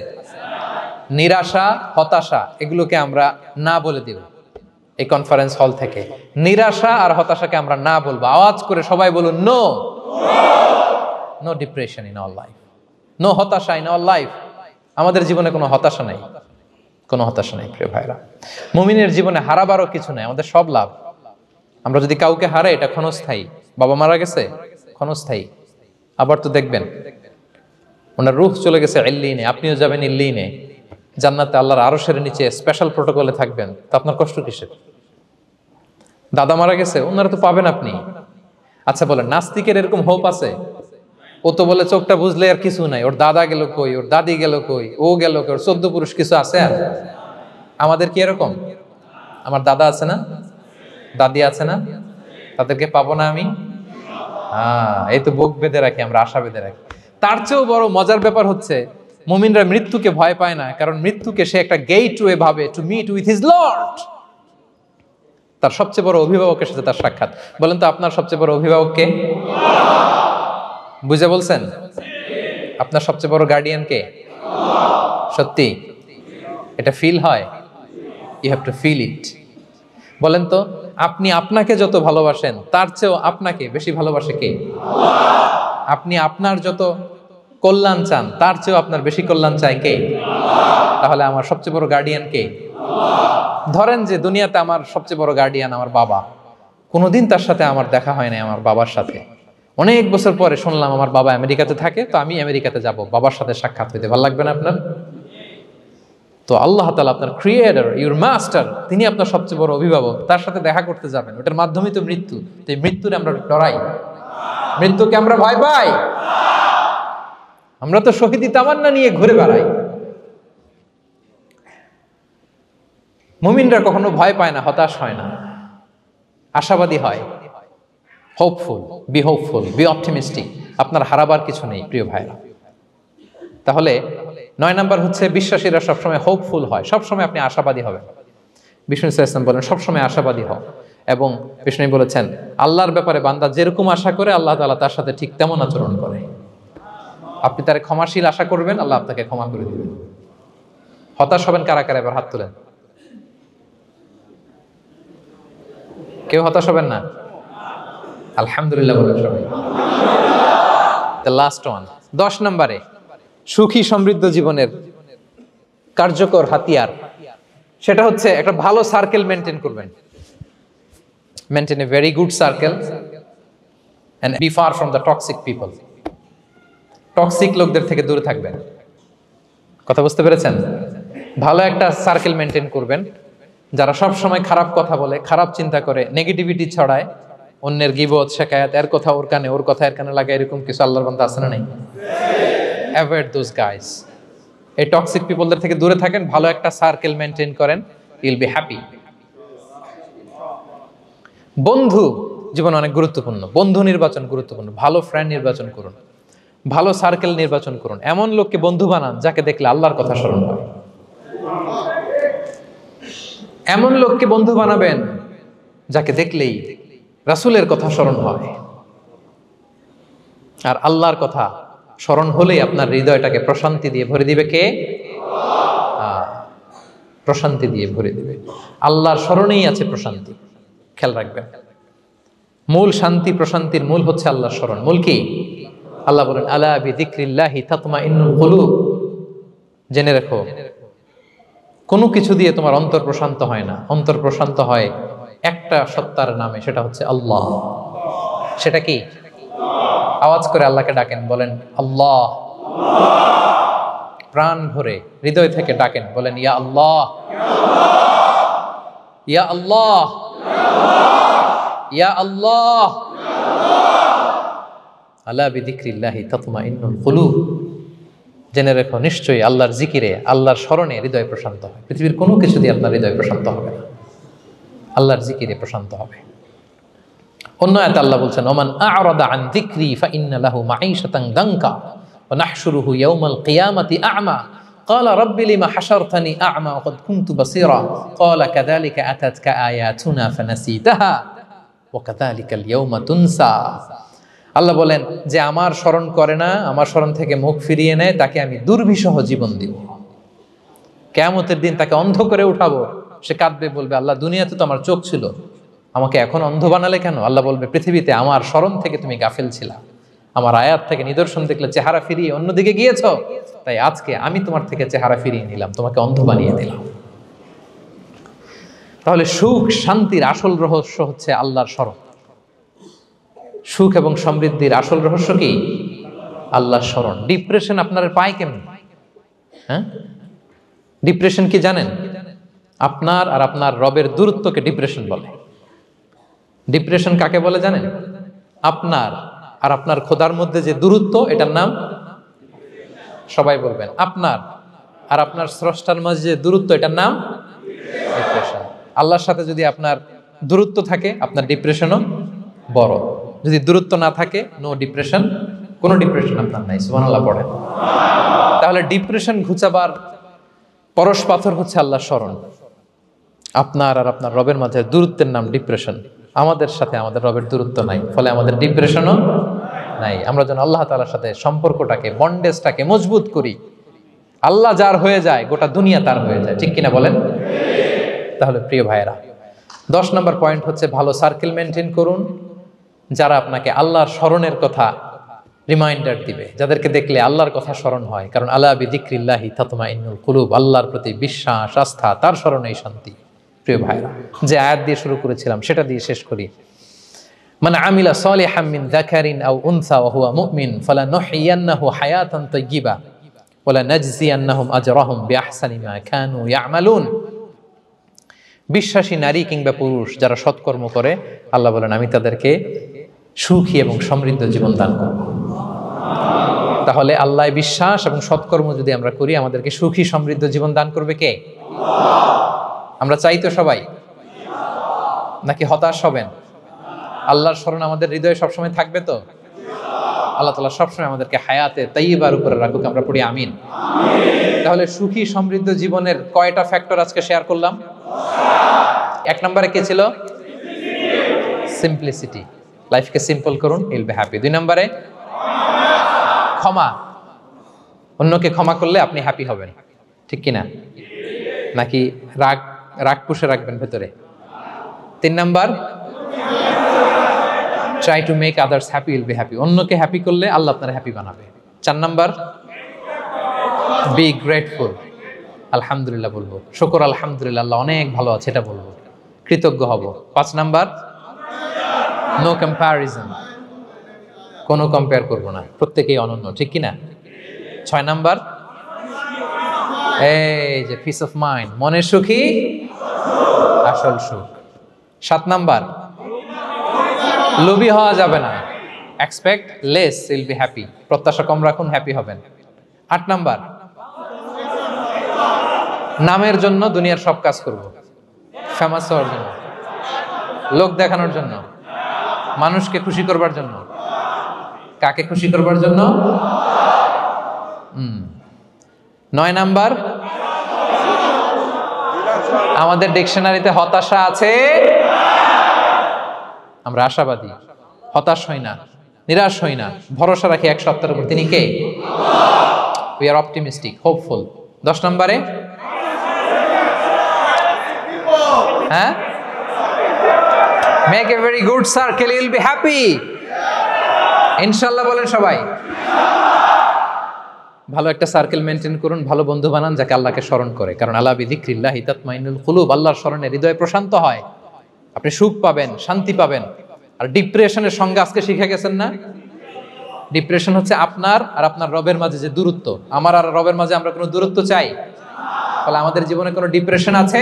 S1: নিরাশা, হতাশা এগুলোকে আমরা না বলে দিব এই কনফারেন্স হল থেকে। নিরাশা আর হতাশাকে আমরা না বলবো। আওয়াজ করে সবাই বলুন, no no depression in our life, no হতাশা ইন আওয়ার লাইফ। আমাদের জীবনে কোনো হতাশা নাই, কোনো হতাশা নাই প্রিয় ভাইরা। মুমিনের জীবনে হারাবারও কিছু নাই, আমাদের সব লাভ। আমরা যদি কাউকে হারাই এটা ক্ষণস্থায়ী। বাবা মারা গেছে, ক্ষণস্থায়ী। আবার তো দেখবেন ওনার রূহ চলে গেছে ইল্লিনে, আপনিও যাবেন ইল্লিনে, জান্নাতে আল্লাহর আরশের নিচে স্পেশাল প্রোটোকলে থাকবেন। তো আপনার কষ্ট কিসের? দাদা মারা গেছে, ওনারা তো পাবেন আপনি। আচ্ছা বলেন, নাস্তিকের এরকম হোপ আছে? ও তো বলে চোখটা বুঝলে আর কিছু নাই, ওর দাদা গেল কই, ওর দাদি গেল কই, ও গেল কই, ওর 14 পুরুষ কিছু আছে আর? আমাদের কি এরকম? আমার দাদা আছে না, দাদি আছে না, তাদেরকে পাবো না আমি? এই তো বুক বেঁধে রাখি আমরা, আশা বেঁধে রাখি। তার চেয়েও বড় মজার ব্যাপার হচ্ছে মুমিনরা মৃত্যুকে ভয় পায় না, কারণ মৃত্যুকে সে একটা গেটওয়ে ভাবে to meet with his lord. তার সবচেয়ে বড় অভিভাবকের সাথে তার সাক্ষাৎ। বলেন তো আপনার সবচেয়ে বড় অভিভাবক কে? বুঝে বলছেন? আপনার সবচেয়ে বড় গার্ডিয়ান কে? সত্যি এটা ফিল হয়? You have to feel it. বলেন তো, আপনি আপনাকে যত ভালোবাসেন তার চেয়েও আপনাকে বেশি ভালোবাসে কে? আপনি আপনার যত কল্যাণ চান তার চেয়েও আপনার বেশি কল্যাণ চায় কে? তাহলে আমার সবচেয়ে বড় গার্ডিয়ান কে? ধরেন যে দুনিয়াতে আমার সবচেয়ে বড় গার্ডিয়ান আমার বাবা, কোনোদিন তার সাথে আমার দেখা হয় না। আমার বাবার সাথে অনেক বছর পরে শুনলাম আমার বাবা আমেরিকাতে থাকে, তো আমি আমেরিকাতে যাব বাবার সাথে সাক্ষাৎ হইতে। ভালো লাগবে না আপনার? তো আল্লাহ তাআলা আপনার ক্রিয়েটর, ইউর মাস্টার, তিনি আপনার সবচেয়ে বড় অভিভাবক, তার সাথে দেখা করতে যাবেন। ওটার মাধ্যমেই তো মৃত্যু। তো এই মৃত্যুরে আমরা ডরাই, মৃত্যুকে আমরা ভয় পাই। আমরা তো শহীদি তামান্না নিয়ে ঘুরে বেড়াই। মুমিনরা কখনো ভয় পায় না, হতাশ হয় না, আশাবাদী হয়। Hopeful, B hopeful, B optimistic. আপনার হারাবার কিছু নেই প্রিয় ভাইরা। তাহলে 9 নাম্বার হচ্ছে বিশ্বাসীরা সবসময় হোপফুল হয়, সবসময় আপনি আশাবাদী হবেন। বিষ্ণু ইসলাম বলেন সবসময় আশাবাদী হও। এবং বিষ্ণু বলেছেন আল্লাহর ব্যাপারে বান্দা যেরকম আশা করে আল্লাহ তাআলা তার সাথে ঠিক তেমন আচরণ করে। আপনি তার ক্ষমাশীল আশা করবেন, আল্লাহ আপনাকে ক্ষমা করে দিবেন। হতাশ হবেন কারা কারা? এবার হাত তোলেন। কেউ হতাশ হবেন না? আলহামদুলিল্লাহ বলেন সবাই। দ্য লাস্ট ওয়ান, 10 নম্বরে সুখী সমৃদ্ধ জীবনের কার্যকর হাতিয়ার, সেটা হচ্ছে একটা ভালো সার্কেল মেনটেন করবেন। Maintain a very good circle and be far from the toxic people. Toxic লোকদের থেকে দূরে থাকবেন। কথা বুঝতে পেরেছেন? ভালো একটা সার্কেল মেনটেন করবেন, যারা সব সময় খারাপ কথা বলে, খারাপ চিন্তা করে, নেগেটিভিটি ছড়ায়, অন্যের গীবত শেখায়াত, এর কথা ওর কানে, ওর কথা এর কানে লাগে, এরকম কিছু আল্লাহর বান্দা আছে না নাই? Avoid those guys. এই টক্সিক পিপলদের থেকে দূরে থাকেন, ভালো একটা সার্কেল মেনটেন করেন, ইউল বি হ্যাপি। বন্ধু জীবন অনেক গুরুত্বপূর্ণ, বন্ধু নির্বাচন গুরুত্বপূর্ণ। ভালো ফ্রেন্ড নির্বাচন করুন, ভালো সার্কেল নির্বাচন করুন, এমন লোককে বন্ধু বানান যাকে দেখলে আল্লাহর কথা স্মরণ হয়। এমন লোককে বন্ধু বানাবেন যাকে দেখলেই রাসূলের কথা স্মরণ হয়। আর আল্লাহর কথা স্মরণ হলেই আপনার হৃদয়টাকে প্রশান্তি দিয়ে ভরে দিবে কে? প্রশান্তি দিয়ে ভরে দিবে। আল্লাহর স্মরণেই আছে প্রশান্তি, খেয়াল রাখবেন। মূল শান্তি প্রশান্তির মূল হচ্ছে আল্লাহর স্মরণ। মূল কি? আল্লাহ বলেন আলা বিযিকরিল্লাহি তাতমাইন্নুল কুলুব। জেনে রাখো, কোনো কিছু দিয়ে তোমার অন্তর প্রশান্ত হয় না, অন্তর প্রশান্ত হয় একটা সত্তার নামে, সেটা হচ্ছে আল্লাহ। সেটা কি? আওয়াজ করে আল্লাহকে ডাকেন, বলেন আল্লাহ। প্রাণ ভরে হৃদয় থেকে ডাকেন, বলেন ইয়া আল্লাহ, ইয়া আল্লাহ, ইয়া আল্লাহ। আলা বিযিকরিল্লাহি তাতমাইন্নুল কুলুব। জেনে রেখো, নিশ্চয়ই আল্লাহর জিকিরে, আল্লাহর স্মরণে হৃদয় প্রশান্ত হয়। পৃথিবীর কোনো কিছু দিয়ে আপনার হৃদয় প্রশান্ত হবে না, আল্লাহর জিকিরে প্রশান্ত হবে। অন্য আয়াতে আল্লাহ বলছেন ওমান আ'রাদা আন যিকরি ফাইন্না লাহু মাঈশাতান দানকা ওয়া নাহশুরুহু ইয়াওমাল কিয়ামাতি আ'মা ক্বালা রাব্বি লিমা হাশারতানি আ'মা ওয়া ক্বাদ কুনতু বাসীরা ক্বালা কাযালিকা আতাতকা আয়াতুনা ফানাসিতাহা ওয়া কাযালিকাল ইয়াওমা তুনসা। আল্লাহ বলেন যে আমার স্মরণ করে না, আমার স্মরণ থেকে মুখ ফিরিয়ে নেয়, তাকে আমি দুর্বিষহ জীবন দিব। কিয়ামতের দিন তাকে অন্ধ করে উঠাবো, সে কাঁদবে, বলবে আল্লাহ দুনিয়াতে তো আমার চোখ ছিল, আমাকে এখন অন্ধ বানালে কেন? আল্লাহ বলবে পৃথিবীতে আমার স্মরণ থেকে তুমি গাফেল ছিলা, আমার আয়াত থেকে নিদর্শন দেখলে চেহারা ফিরিয়ে অন্যদিকে গিয়েছ, তাই আজকে আমি তোমার থেকে চেহারা ফিরিয়ে নিলাম, তোমাকে অন্ধ বানিয়ে দিলাম। তাহলে সুখ শান্তির আসল রহস্য হচ্ছে আল্লাহর স্মরণ। সুখ এবং সমৃদ্ধির আসল রহস্য কি? আল্লাহর স্মরণ। ডিপ্রেশন আপনার পায় কেমন? হ্যাঁ, ডিপ্রেশন কি জানেন? আপনার আর আপনার রবের দূরত্বকে ডিপ্রেশন বলে। ডিপ্রেশন কাকে বলে জানেন? আপনার আর আপনার খোদার মধ্যে যে দূরত্ব, এটার নাম, সবাই বলবেন, আপনার আর আপনার স্রষ্টার মাঝে যে দূরত্ব, এটার নাম ডিপ্রেশন। আল্লাহর সাথে যদি আপনার দূরত্ব থাকে, আপনার ডিপ্রেশনও বড়। যদি দূরত্ব না থাকে, নো ডিপ্রেশন, কোনো ডিপ্রেশন আপনার নাই। সুবহানাল্লাহ পড়েন। তাহলে ডিপ্রেশন ঘুচাবার পরশ পাথর হচ্ছে আল্লাহর স্মরণ। আপনার আর আপনার রবের মাঝে দূরত্বের নাম ডিপ্রেশন। আমাদের সাথে আমাদের রবের দূরত্ব নাই, ফলে আমাদের ডিপ্রেশনও নাই। আমরা যেন আল্লাহ তাআলার সাথে সম্পর্কটাকে, বন্ডেজটাকে মজবুত করি। আল্লাহ যার হয়ে যায়, গোটা দুনিয়া তার হয়ে যায়। ঠিক কিনা বলেন? তাহলে প্রিয় ভাইয়েরা, 10 নম্বর পয়েন্ট হচ্ছে ভালো সার্কেল মেনটেন করুন, যারা আপনাকে আল্লাহর স্মরণের কথা রিমাইন্ডার দিবে, যাদেরকে দেখলে আল্লাহর কথা স্মরণ হয়। কারণ আলা বিযিকরিল্লাহি তাতমাইন্নুল কুলুব, আল্লাহর প্রতি বিশ্বাস, আস্থা, তার স্মরণেই শান্তি। প্রিয় ভাইরা, যে আয়াত দিয়ে শুরু করেছিলাম সেটা দিয়ে শেষ করি। মান আমিলা সালিহাম মিন যাকারিন আও উনসা ওয়া হুয়া মুমিন ফালানুহইয়ান্নাহু হায়াতান তাইয়্যিবা ওয়া লানাজজিয়ান্নাহুম আজরাহুম বিআহসানি মা কানু ইয়ামালুন। বিশ্বাসী নারী কিংবা পুরুষ যারা সৎকর্ম করে, আল্লাহ বলেন আমি তাদেরকে সুখী এবং সমৃদ্ধ জীবন দান করব। তাহলে আল্লাহ বিশ্বাস এবং সৎকর্ম যদি আমরা করি, আমাদেরকে সুখী সমৃদ্ধ জীবন দান করবে কে? আমরা চাই তো সবাই, নাকি হতাশ হবেন? আল্লাহর স্মরণ আমাদের হৃদয়ে সবসময় থাকবে তো? আল্লাহ তাআলা সবসময় আমাদেরকে হায়াতে তাইয়্যিবার উপরে রাখুক, আমরা পড়ি আমিন। তাহলে সুখী সমৃদ্ধ জীবনের কয়টা ফ্যাক্টর আজকে শেয়ার করলাম? 1 নম্বরে কে ছিল? সিম্পলিসিটি। লাইফকে সিম্পল করুন, ইউল বি হ্যাপি। 2 নম্বরে ক্ষমা। অন্যকে ক্ষমা করলে আপনি হ্যাপি হবেন, ঠিক কিনা? নাকি রাগ পুষে রাখবেন ভেতরে? 3 number, try to make others happy, will be happy. অন্যকে হ্যাপি করলে আল্লাহ আপনার হ্যাপি বানাবে। 4 নাম্বার, বি গ্রেটফুল। আলহামদুলিল্লাহ বলবো, শুকর আলহামদুলিল্লাহ, আল্লাহ অনেক ভালো আছে এটা বলবো, কৃতজ্ঞ হব। 5 নাম্বার, নো কম্প্যারিজন, কোনো কম্পেয়ার করবো না, প্রত্যেকেই অনন্য, ঠিক কিনা? 6 নাম্বার, এই যে পিস অফ মাইন্ড, মনের সুখী আসল সুখ। 7 নাম্বার, লোভী হওয়া যাবে না। Expect less, will be happy. প্রত্যাশা কম রাখুন, হ্যাপি হবেন। 8 নাম্বার, নামের জন্য দুনিয়ার সব কাজ করব, ফেমাস হওয়ার জন্য, লোক দেখানোর জন্য, মানুষকে খুশি করবার জন্য। কাকে খুশি করবার জন্য? 9 নাম্বার, আমাদের ডিকশনারিতে হতাশা আছে, আমরা আশাবাদী, হতাশ হই না, নিরাশ হই না, ভরসা রাখি এক সপ্তাহের উপর। তিনি কে? We are optimistic, hopeful. 10 নম্বরে, হ্যাঁ, make a very good circle, you will be happy. ইনশাআল্লাহ বলেন সবাই। ভালো একটা সার্কেল মেনটেন করুন, ভালো বন্ধু বানান যাকে আল্লাহকে স্মরণ করে, কারণ আলা বিযিকরিল্লাহি তাতমাইন্নুল কুলুব, আল্লাহর স্মরণে হৃদয় প্রশান্ত হয়, আপনি সুখ পাবেন, শান্তি পাবেন। আর ডিপ্রেশনের সঙ্গে আজকে শিখে গেছেন না, ডিপ্রেশন হচ্ছে আপনার আর আপনার রবের মাঝে যে দূরত্ব। আমার আর রবের মাঝে আমরা কোনো দূরত্ব চাই? ফলে আমাদের জীবনে কোনো ডিপ্রেশন আছে?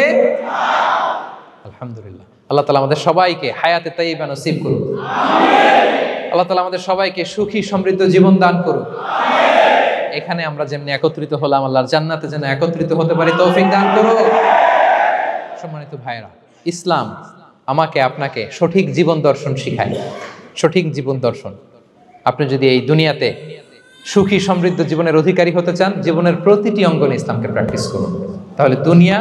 S1: আলহামদুলিল্লাহ। আল্লাহ তাআলা আমাদের সবাইকে হায়াতে তাইয়্যিবা নসিব করুন। আল্লাহ তাআলা আমাদের সবাইকে সুখী সমৃদ্ধ জীবন দান করুন। এখানে আমরা যেমনি একত্রিত হলাম, আল্লাহর জান্নাতে যেন একত্রিত হতে পারি তৌফিক দান করুন। সম্মানিত ভাইরা, ইসলাম আমাকে আপনাকে সঠিক জীবন দর্শন শিখায়। সঠিক জীবন দর্শন। আপনি যদি এই দুনিয়াতে সুখী সমৃদ্ধ জীবনের অধিকারী হতে চান, জীবনের প্রতিটি অঙ্গনে ইসলামকে প্র্যাকটিস করুন, তাহলে দুনিয়া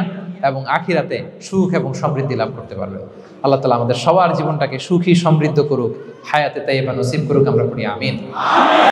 S1: এবং আখিরাতে সুখ এবং সমৃদ্ধি লাভ করতে পারবেন। আল্লাহ তাআলা আমাদের সবার জীবনটাকে সুখী সমৃদ্ধ করুক, হায়াতে তাইয়্যিবা নসিব করুক। আমরা পড়ি আমিন।